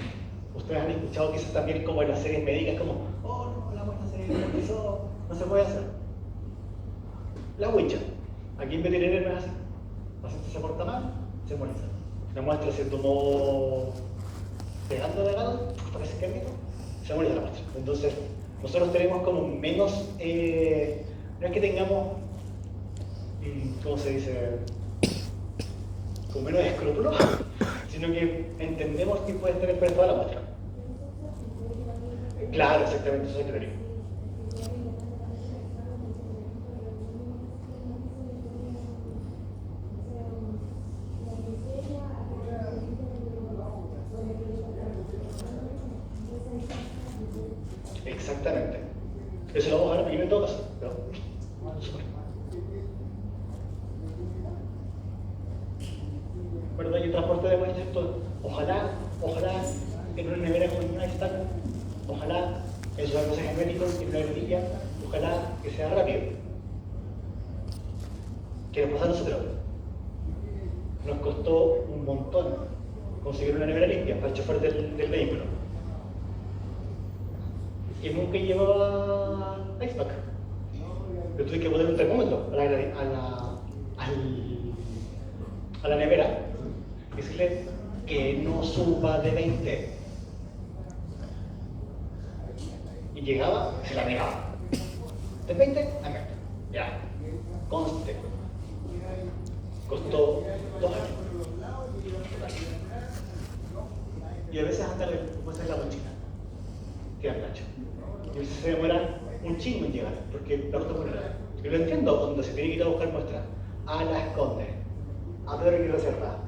Ustedes han escuchado quizás también como en las series médicas, como, oh no, la muestra se homogenizó, no se puede hacer. La huicha. Aquí en veterinaria no es así. El paciente se porta mal, se homogeniza. La muestra se tomó pegando de lado, hasta que se quede, se homogeniza la muestra. Entonces, nosotros tenemos como menos, no es que tengamos, ¿cómo se dice? Como menos escrúpulos, sino que entendemos que puede estar expresada la muestra. Claro, exactamente, eso es el criterio. Exactamente. Eso lo vamos a ver primero en todo caso. ¿Verdad? Y el transporte de muestras, ojalá en una nevera con un ice tank, ojalá en sus almacenes herméticos, en una aerolínea, ojalá que sea rápido. Que nos pasa a nosotros. Nos costó un montón conseguir una nevera limpia para el chofer del vehículo. Y nunca llevaba icepack. Yo tuve que poner un termómetro a la nevera y decirle que no suba de 20. Y llegaba, se la negaba. De 20 a 20. Ya. Conste. Costó 2 años. Y a veces hasta le puede ser la mochila. Queda plancha. Y a veces se demora un chingo en llegar, porque la ruta es muy larga. Yo lo entiendo, cuando se tiene que ir a buscar muestras a Las Condes, a Pedro y Reserva,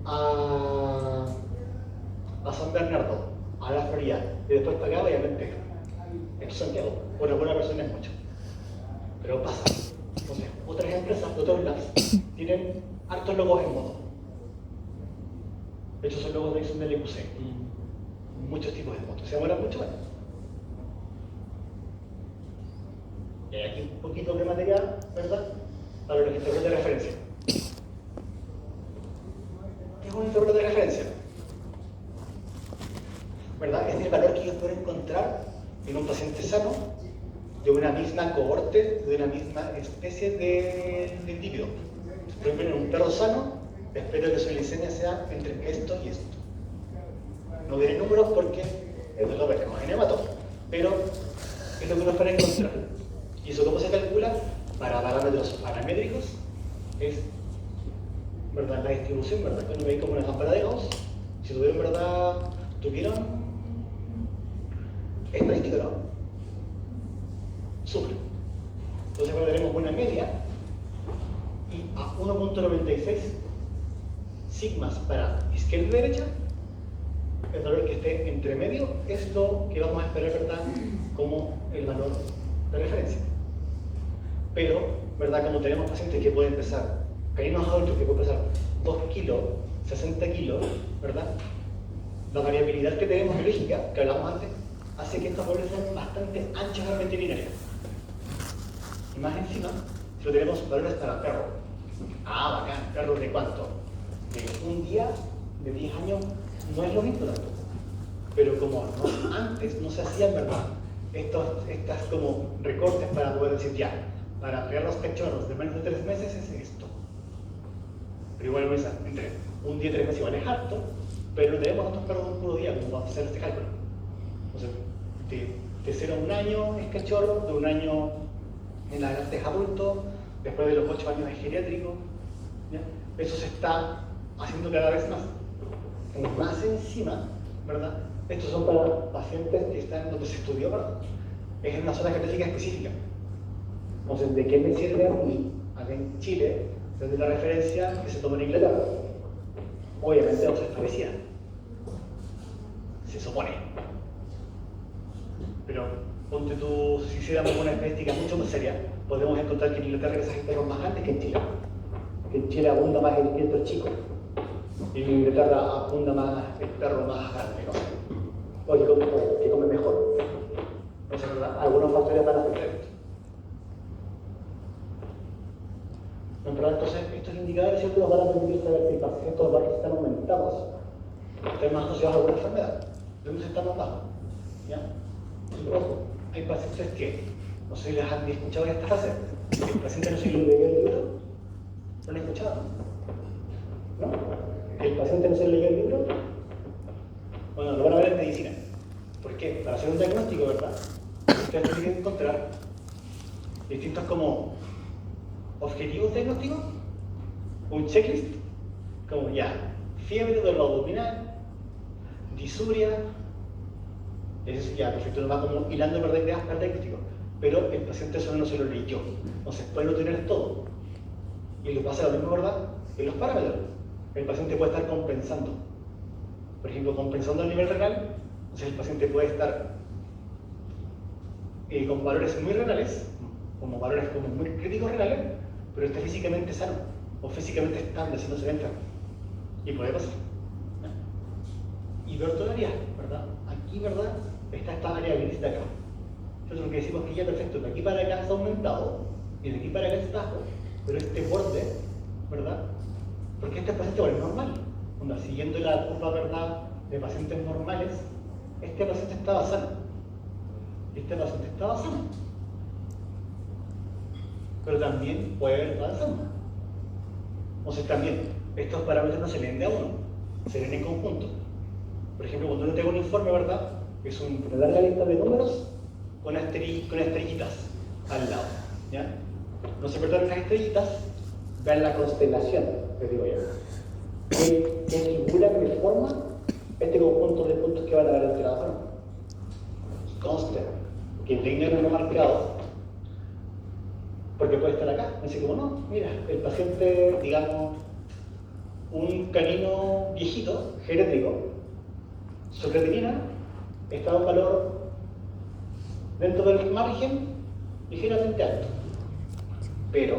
a San Bernardo, a La Florida, y después para acá, obviamente, en Santiago, por alguna persona es mucho. Pero pasa. Entonces, otras empresas de otros labs tienen hartos logos en modo. De hecho, son logos de edición del EQC y muchos tipos de motos. Se demoran mucho más. Y hay aquí un poquito de material, ¿verdad? Para los intervalos de referencia. ¿Qué es un intervalo de referencia? ¿Verdad? Es el valor que yo puedo encontrar en un paciente sano de una misma cohorte, de una misma especie de individuo. Por ejemplo, en un perro sano, espero que su glicemia sea entre esto y esto. No diré números porque es lo veremos en hemato, pero es lo que uno espera encontrar. ¿Y eso cómo se calcula? Para parámetros paramétricos es, ¿verdad?, la distribución, ¿verdad? Que uno ve como una campana de Gauss. Si tuvieron, ¿verdad?, tuvieron estadística, ¿no? Súper. Entonces ahora tenemos una media y a 1.96 sigmas para izquierda y derecha, el valor que esté entre medio es lo que vamos a esperar, ¿verdad?, como el valor de referencia. Pero, ¿verdad?, como tenemos pacientes que pueden pesar, caninos adultos que pueden pesar 2 kilos, 60 kilos, ¿verdad?, la variabilidad que tenemos biológica, que hablamos antes, hace que estos valores sean bastante anchos al veterinario. Y más encima, si lo tenemos valores para perro. Ah, bacán, perro de cuánto? De un día, de 10 años, no es lo mismo tanto. Pero como no, antes no se hacían, ¿verdad?, estas como recortes para poder decir ya, para perros cachorros de menos de 3 meses es esto. Pero igual entre un día y 3 meses igual es harto, pero no tenemos tantos perros de un puro día como para hacer este cálculo. O sea, de 0 a 1 año es cachorro, de 1 año en adelante es adulto, después de los 8 años es geriátrico. ¿Ya? Eso se está haciendo cada vez más. Y más encima, ¿verdad? Estos son para pacientes que están donde se estudió, ¿verdad? Es en una zona geográfica específica. Entonces, ¿de qué me sirve a mí, acá en Chile, desde la referencia que se toma en Inglaterra? Obviamente no se establecía. Se supone. Pero, ponte tú, si hiciéramos una estadística mucho más seria, podemos encontrar que en Inglaterra hay perros más grandes que en Chile. Que en Chile abunda más el vientre chico. Y en Inglaterra abunda más el perro más grande, ¿no? O que come mejor. Entonces, ¿verdad?, algunos factores van a afectar esto. Entonces, estos indicadores siempre nos van a permitir saber si estos valores están aumentados, están más asociados a alguna enfermedad, de dónde se están más bajos. ¿Ya? Y ojo, hay pacientes que, no sé si les han escuchado en esta fase, el paciente no se le leyó el libro, ¿no lo han escuchado? ¿No? ¿El paciente no se le leyó el libro? Bueno, lo van a ver en medicina. ¿Por qué? Para hacer un diagnóstico, ¿verdad? Ustedes tienen que encontrar distintos como objetivos diagnósticos, un checklist, como ya, fiebre, dolor abdominal, disuria, eso ya, perfecto, nos va como hilando para ideas para el diagnóstico, pero el paciente eso no se lo leyó, entonces puede no tener todo. Y le pasa lo mismo, ¿verdad?, en los parámetros. El paciente puede estar compensando, por ejemplo, compensando a nivel renal, entonces el paciente puede estar con valores muy renales, como valores como muy críticos renales, pero está físicamente sano, o físicamente estable, si no se ve enfermo. Y puede pasar. Y ver todavía, ¿verdad? Aquí, ¿verdad?, está esta área gris de acá. Entonces lo que decimos que ya perfecto, de aquí para acá está aumentado, y de aquí para acá está bajo, pero este borde, ¿verdad? Porque este paciente es normal. Cuando siguiendo la curva, ¿verdad?, de pacientes normales, este paciente estaba sano. Y este paciente estaba sano. Pero también puede haber avanzando. Entonces también, estos parámetros no se leen de a uno, se leen en conjunto. Por ejemplo, cuando uno tenga un informe, ¿verdad?, es una larga lista de números con estrellitas al lado. ¿Ya? No se perdonen las estrellitas, vean la constelación, les digo yo. Que figura, que forma este conjunto de puntos que van a ver alterados o no. Conste que tengan uno marcado Porque puede estar acá. Así como, no, mira, el paciente, digamos, un canino viejito, geriátrico, su creatinina está a un valor dentro del margen ligeramente alto. Pero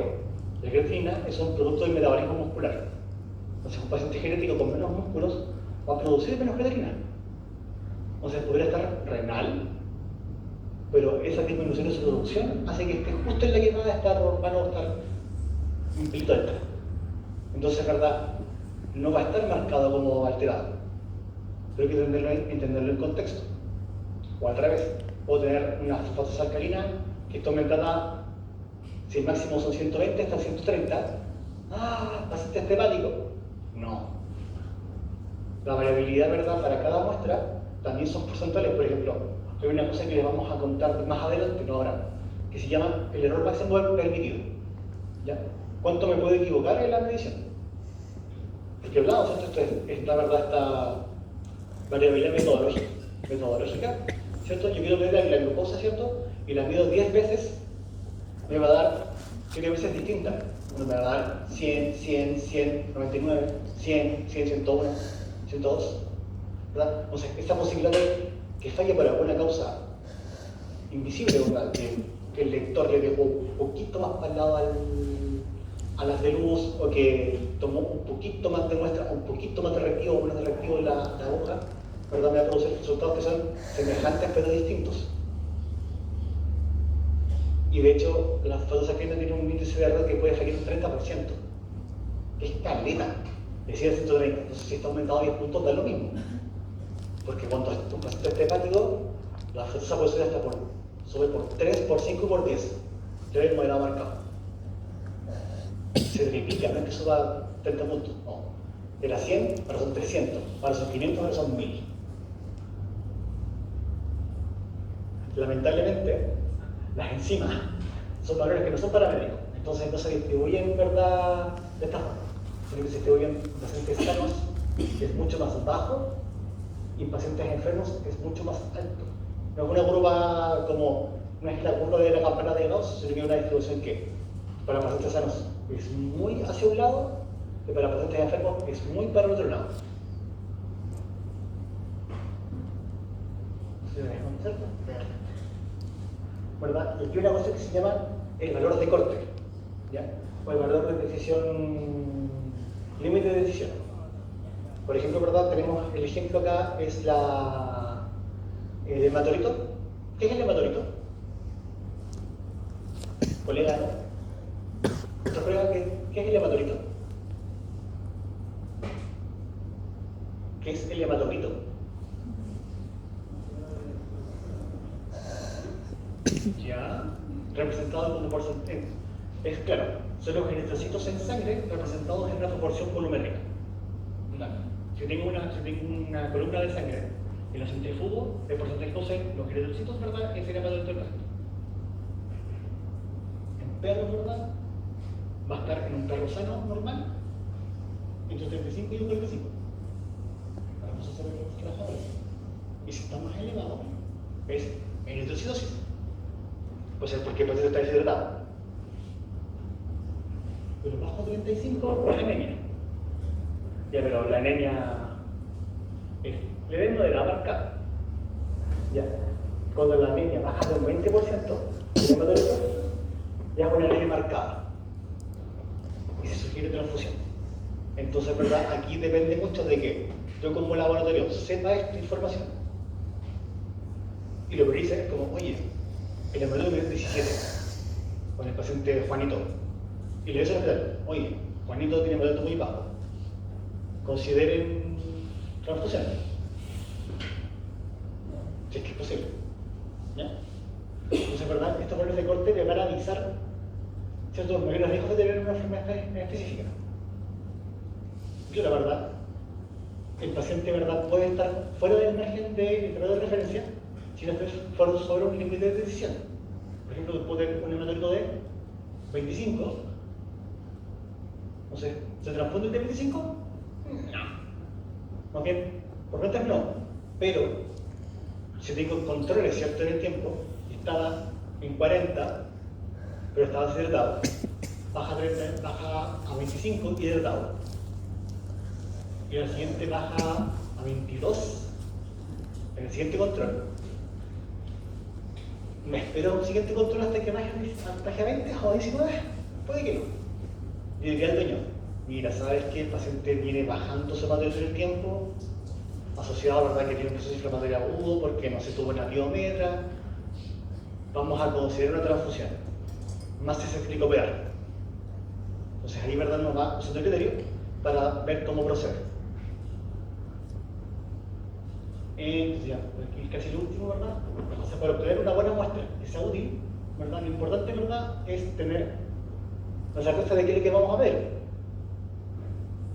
la creatinina es un producto del metabolismo muscular. Entonces, un paciente geriátrico con menos músculos va a producir menos creatinina. Entonces, podría estar renal, pero esa disminución de su producción hace que esté justo en la que van a estar un pelito extra. Entonces, ¿verdad? No va a estar marcado como alterado. Pero hay que entenderlo en contexto. O al revés, puedo tener una fosfatasa alcalina que está aumentada, si el máximo son 120 hasta 130. ¿Paciente hepático? No. La variabilidad, ¿verdad? Para cada muestra también son porcentuales. Por ejemplo, hay una cosa que les vamos a contar más adelante, no ahora, que se llama el error máximo permitido. ¿Ya? ¿Cuánto me puedo equivocar en la medición? Porque hablamos, esto es la verdad, esta variabilidad metodológica, ¿cierto? Yo quiero medir la glucosa, ¿cierto? Y la mido 10 veces, me va a dar 7 veces distintas. Me va a dar 100, 100, 100, 99, 100, 100, 101, 102, ¿verdad? Entonces, esta posibilidad de que falle por alguna causa invisible, ¿verdad? Que el lector le dejó un poquito más para el lado a las de luz, o que tomó un poquito más de muestra, un poquito más de reactivo o menos de reactivo la aguja, ¿verdad? Me va a producir resultados que son semejantes pero distintos. Y de hecho, la fotosacrina tiene un índice de error que puede fallar un 30%. Es caleta. Decía 130. Entonces, si está aumentado 10 puntos, da lo mismo. Porque cuando un paciente esté hepático, la fotosacrina puede subir hasta sube por 3, por 5, por 10. Ya ves cómo era marcado. Se triplica, no es que suba 30 puntos. No. Era 100, ahora son 300. Ahora son 500, ahora son 1000. Lamentablemente, las enzimas son valores que no son paramétricos, entonces no se distribuyen, ¿verdad?, de esta forma, sino que se distribuyen en pacientes sanos, que es mucho más bajo, y en pacientes enfermos, que es mucho más alto. No es una curva como, no es la curva de la campana de Gauss, sino que es una distribución que para pacientes sanos es muy hacia un lado, y para pacientes enfermos es muy para el otro lado. ¿Se ve con cierto? ¿Verdad? Y aquí hay una cosa que se llama el valor de corte, ¿ya? O el valor de decisión, límite de decisión. Por ejemplo, ¿verdad? Tenemos el ejemplo acá, es el hematorito. ¿Qué es el hematorito? Colega, ¿no? ¿Otra prueba qué es el hematorito? ¿Qué es el hematorito? Ya, representado como porcentaje. Es claro, son los eritrocitos en sangre representados en una proporción volumétrica. Si tengo una columna de sangre y la centrifugo, el porcentaje poseen los eritrocitos, ¿verdad? Es el hematorito del paciente. En perros, ¿verdad? Va a estar en un perro sano normal entre 35 y un 45. Vamos a hacer las tablas. Y si está más elevado, es eritrocitosis. Puede ser porque el paciente está deshidratado. Pero bajo 35 es anemia. Ya, pero la anemia es leve, moderada, marcada. Ya. Cuando la anemia baja de un 20%, ya es una anemia marcada. Y se sugiere transfusión. Entonces, ¿verdad? Aquí depende mucho de que yo como laboratorio sepa esta información y lo priorice es como, oye, el hematócrito es 17 con el paciente Juanito y le dice al hospital, oye, Juanito tiene hematócrito muy bajo, consideren transfusión si es que es posible, ¿ya? Entonces, ¿verdad? Estos valores de corte me van a avisar ciertos mayores riesgos de tener una enfermedad específica. Yo, la verdad, el paciente, ¿verdad?, puede estar fuera del margen del periodo de referencia si no estoy sobre un límite de decisión. Por ejemplo, puedo tener un hematócrito de 25. No sé, ¿se transfunde el de 25? No. Más bien, por lo tanto no. Pero, si tengo controles cierto en el tiempo, y estaba en 40, pero estaba deshidratado. Baja a 25 y hidratado. Y al siguiente baja a 22 en el siguiente control. ¿Me espero un siguiente control hasta que baje a 20 o 19? Puede que no. Y diría al dueño, mira, ¿sabes que el paciente viene bajando su hematocrit en el tiempo? Asociado, ¿verdad?, que tiene un proceso inflamatorio agudo porque no se tuvo una biometra. Vamos a considerar una transfusión. Más si se flicopear. Entonces ahí, ¿verdad?, nos va usando el criterio para ver cómo proceder. Entonces ya, aquí es casi lo último, ¿verdad? O sea, para obtener una buena muestra que sea útil, ¿verdad?, lo importante, ¿verdad?, es tener la certeza de qué es lo que vamos a ver.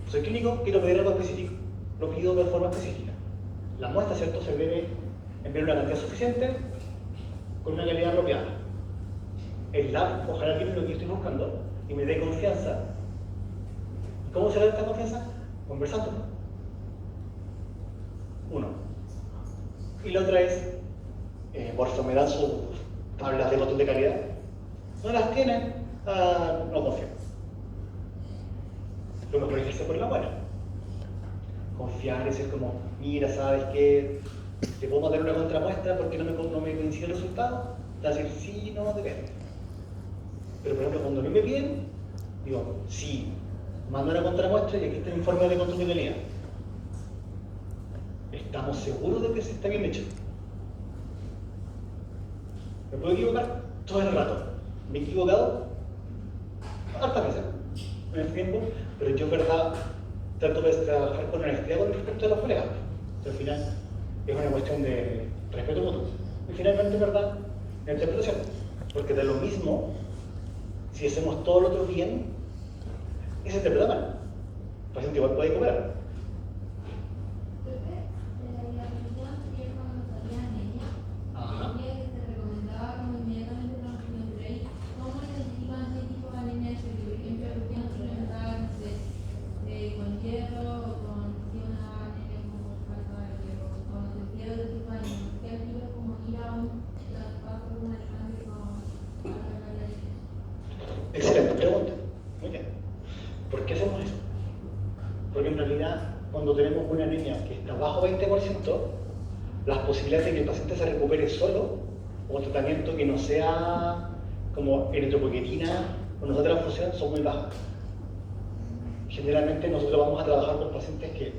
Soy clínico, quiero pedir algo específico. Lo pido de forma específica. La muestra, ¿cierto?, se debe enviar una cantidad suficiente con una calidad apropiada. El lab, ojalá tiene lo que estoy buscando y me dé confianza. ¿Cómo se da esta confianza? Conversando. Uno. Y la otra es, por favor, me dan sus tablas de control de calidad. No las tienen, no confío. Lo mejor es irse por la buena. Confiar, decir como, mira, ¿sabes qué? Te puedo mandar una contramuestra porque no me coincide el resultado. Te vas a decir, sí, no, depende. Pero por ejemplo, cuando a mí me piden, digo, sí, mando una contramuestra y aquí está el informe de control de calidad. ¿Estamos seguros de que se está bien hecho? ¿Me puedo equivocar? Todo el rato. ¿Me he equivocado? Hartas veces en este tiempo, pero yo en verdad trato de trabajar con honestidad con respecto a los colegas. Al final es una cuestión de respeto mutuo. Y finalmente, ¿verdad?, la interpretación. Porque de lo mismo, si hacemos todo lo otro bien, y se interpreta mal. El paciente igual puede cooperar. Ajá. Con hierro o con una anemia como falta de hierro, con sentido de tipo de anemia, ¿qué activo es como ir a un traspaso de una sangre con la leche? Excelente pregunta. Muy bien. ¿Por qué hacemos eso? Porque en realidad, cuando tenemos una anemia que está bajo 20%, las posibilidades de que el paciente se recupere solo o un tratamiento que no sea como eritropoyetina o no sea transfusión son muy bajas. Generalmente nosotros vamos a trabajar con pacientes que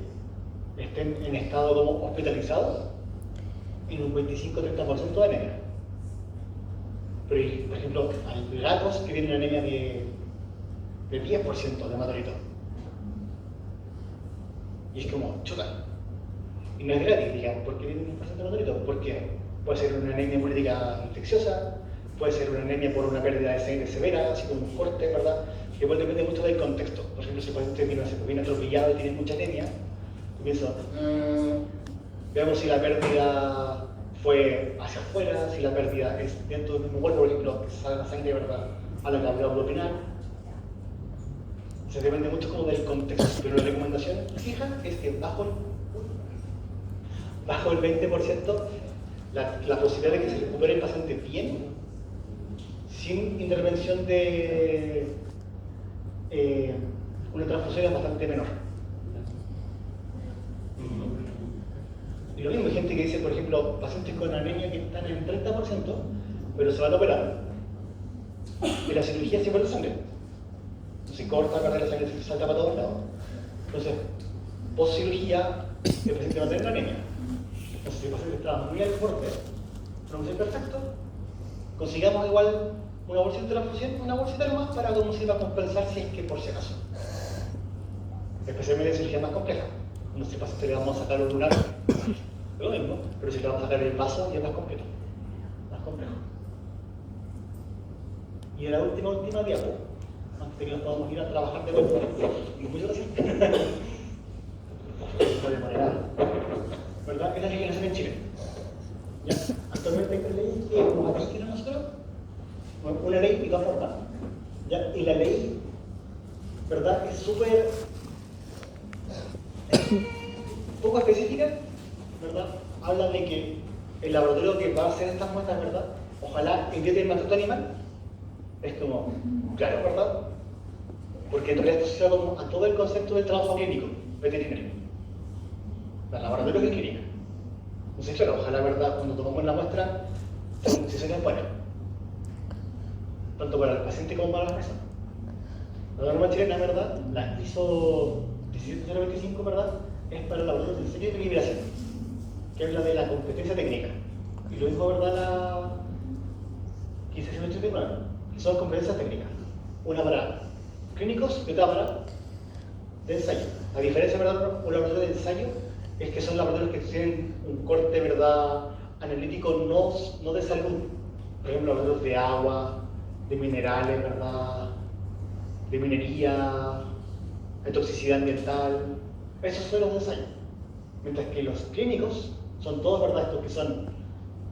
estén en estado como hospitalizados en un 25-30% de anemia. Pero, por ejemplo, hay gatos que tienen anemia de 10% de hematocrit. Y es como, chuta. Y no es gratis, digamos, ¿por qué tienen 10% de hematocrit? Porque puede ser una anemia hemolítica infecciosa, puede ser una anemia por una pérdida de sangre severa, así como un corte, ¿verdad? Que igual depende mucho del contexto. Por ejemplo, si el paciente viene atropellado y tiene mucha anemia, comienzo, veamos si la pérdida fue hacia afuera, si la pérdida es dentro del mismo cuerpo, por ejemplo, que sale la sangre, ¿verdad?, a la cápsula abdominal. Se depende mucho como del contexto, pero la recomendación fija es que bajo el 20%, la posibilidad de que se recupere el paciente bien, sin intervención de una transfusión, es bastante menor. Y lo mismo, hay gente que dice, por ejemplo, pacientes con anemia que están en 30%, pero se van a operar. Y la cirugía siempre es sangre. Se corta, ¿verdad?, la sangre se salta para todos lados. Entonces, post cirugía, el paciente va a tener anemia. Entonces, si el paciente está muy al borde, no es perfecto, consigamos igual una bolsita de transfusión, una bolsita nomás para como si va a compensar si es que por si acaso. Especialmente en cirugía más compleja. No sé si al paciente le vamos a sacar un lunar, lo mismo, pero si le vamos a sacar el vaso ya es más complejo. Más complejo. Y en la última diapo, antes de que nos podamos ir a trabajar de vuelta. Y muchas gracias. No demora nada. ¿Verdad? Es la legislación en Chile. ¿Ya? Actualmente hay una ley que, como aquí tenemos nosotros, una ley y dos formas. ¿Ya? Y la ley, ¿verdad?, es súper poco específica, ¿verdad? Habla de que el laboratorio que va a hacer estas muestras, ¿verdad?, ojalá evite el maltrato animal. Es como, claro, ¿verdad? Porque en realidad esto se asociado como a todo el concepto del trabajo clínico veterinario. La laboratorio de clínica. Entonces, claro, ojalá, ¿verdad? Cuando tomamos la muestra, sean decisiones buenas. Tanto para el paciente como para las personas. La norma chilena, ¿verdad? La ISO 17025, ¿verdad? Es para el laboratorio de diseño y deliberación, que habla de la competencia técnica. Y lo mismo, ¿verdad? La 15689, que son competencias técnicas. Una para clínicos y otra para de ensayo. La diferencia, ¿verdad? Un laboratorio de ensayo es que son laboratorios que tienen un corte, ¿verdad? Analítico no de salud. Por ejemplo, laboratorios de agua, de minerales, ¿verdad? De minería, de toxicidad ambiental. Esos son los de ensayo. Mientras que los clínicos son todos, ¿verdad? Estos que son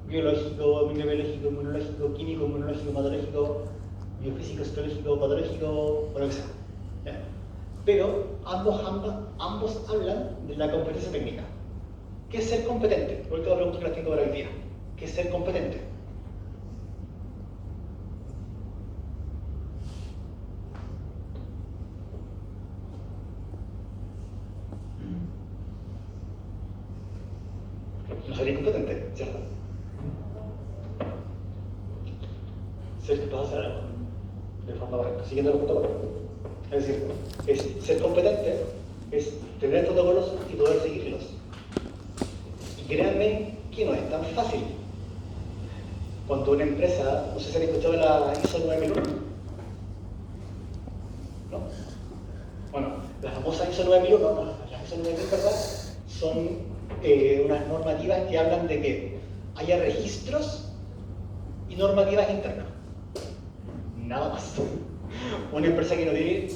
biológico, microbiológico, inmunológico, químico, inmunológico, hematológico, biofísico, citológico, patológico, o lo que sea. ¿Ya? Pero ambos hablan de la competencia técnica. ¿Qué es ser competente? La última pregunta que les tengo para hoy día. ¿Qué es ser competente? No ser incompetente, ¿cierto? Ser capaz de hacer algo de forma correcta, siguiendo los protocolos. Es decir, ser competente es tener protocolos y poder seguirlos. Y créanme que no es tan fácil. Cuando una empresa, no sé si han escuchado la ISO 9001, ¿no? Bueno, la famosa ISO 9001, las ISO 9000, ¿verdad? Son unas normativas que hablan de que haya registros y normativas internas. Nada más. Una empresa que no tiene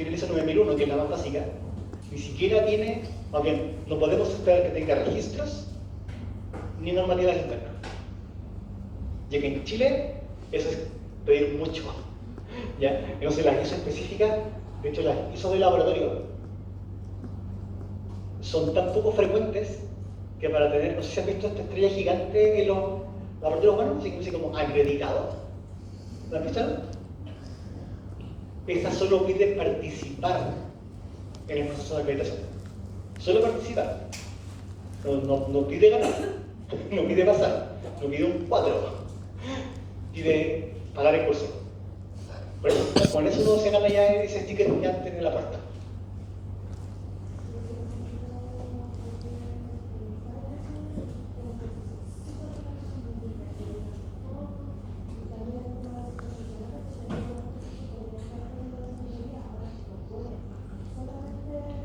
el ISO 9001, que es la más básica, ni siquiera tiene, más bien, no podemos esperar que tenga registros ni normativas internas. Ya que en Chile eso es pedir mucho. ¿Ya? Entonces las ISO específicas, de hecho las ISO de laboratorio, son tan poco frecuentes que para tener, no sé si han visto esta estrella gigante en los laboratorios humanos, así como acreditado. ¿La han visto? Esta solo pide participar en el proceso de acreditación. Solo participar. No pide ganar, no pide pasar, no pide un 4, pide pagar el curso. Pero con eso uno se gana ya ese sticker brillante en la puerta.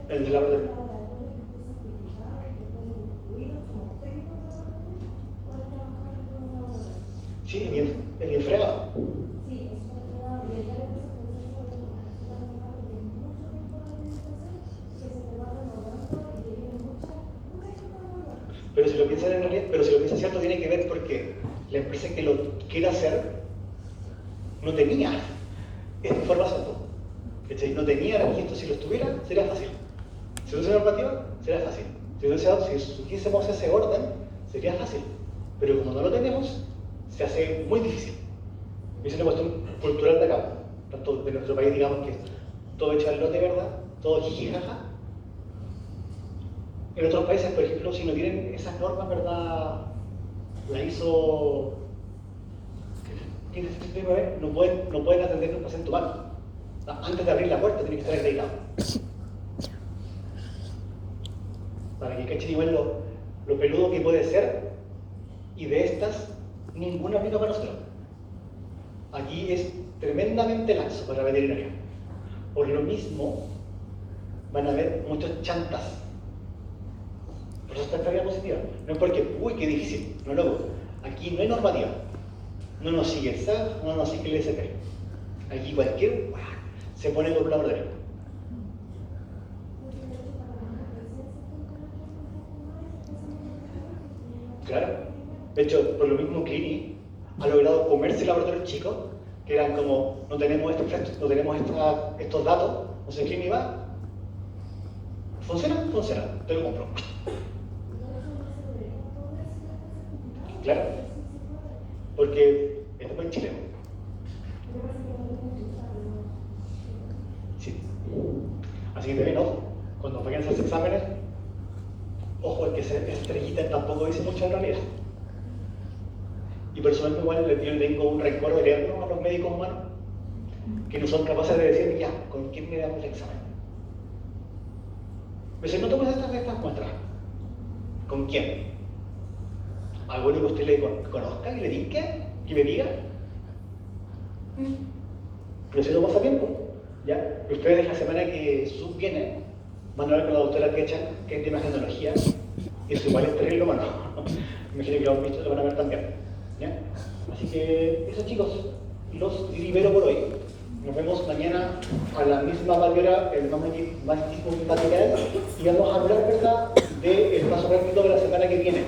El de laboratorio. Sí, es bien fregado. Pero si lo piensan en realidad, pero si lo piensan cierto, tiene que ver porque la empresa que lo quiere hacer no tenía esta información. No tenía registro. Si lo estuviera, sería fácil. Si tuviese normativa, sería fácil. Si tuviésemos ese orden, sería fácil. Pero como no lo tenemos, se hace muy difícil. Y es una cuestión cultural de acá, tanto de nuestro país, digamos que es todo hecho al lote, ¿verdad? Todo jijijaja. En otros países, por ejemplo, si no tienen esas normas, ¿verdad? La ISO 15689, no pueden atender a un paciente humano. Antes de abrir la puerta tiene que estar acreditado. Para que cachen igual lo peludo que puede ser, y de estas, ninguna aplica para nosotros. Aquí es tremendamente laxo para la veterinaria. Por lo mismo, van a haber muchos chantas. Por eso está esta carga positiva. No es porque, uy, qué difícil. No, luego, aquí no hay normativa. No nos sigue el SAF, no nos sigue el SP. Aquí cualquier se pone por un laboratorio. Claro. De hecho, por lo mismo Clini ha logrado comerse laboratorios chicos, que eran como, no tenemos estos datos, entonces Clini va, ¿funciona? Funciona, te lo compro. Claro, porque estamos en Chile. Así que también, ojo, cuando vayan a hacer exámenes, ojo, el que se estrellita tampoco dice mucho en realidad. Y personalmente igual yo le tengo un rencor eterno a los médicos humanos, que no son capaces de decir, ya, ¿con quién me damos el examen? Me dicen, no tomes estas muestras. ¿Con quién? ¿Alguno que usted le conozca y le diga? ¿Que me diga? Pero si no pasa tiempo, ¿ya? Ustedes la semana que viene van a ver con la doctora Quecha, que es de imagenología, y su igual es terrible humano. Me imagino que lo han visto, lo van a ver también. ¿Ya? Así que eso, chicos, los libero por hoy. Nos vemos mañana a la misma hora, el magnetismo matinal, y vamos a hablar, ¿verdad?, del paso práctico de la semana que viene.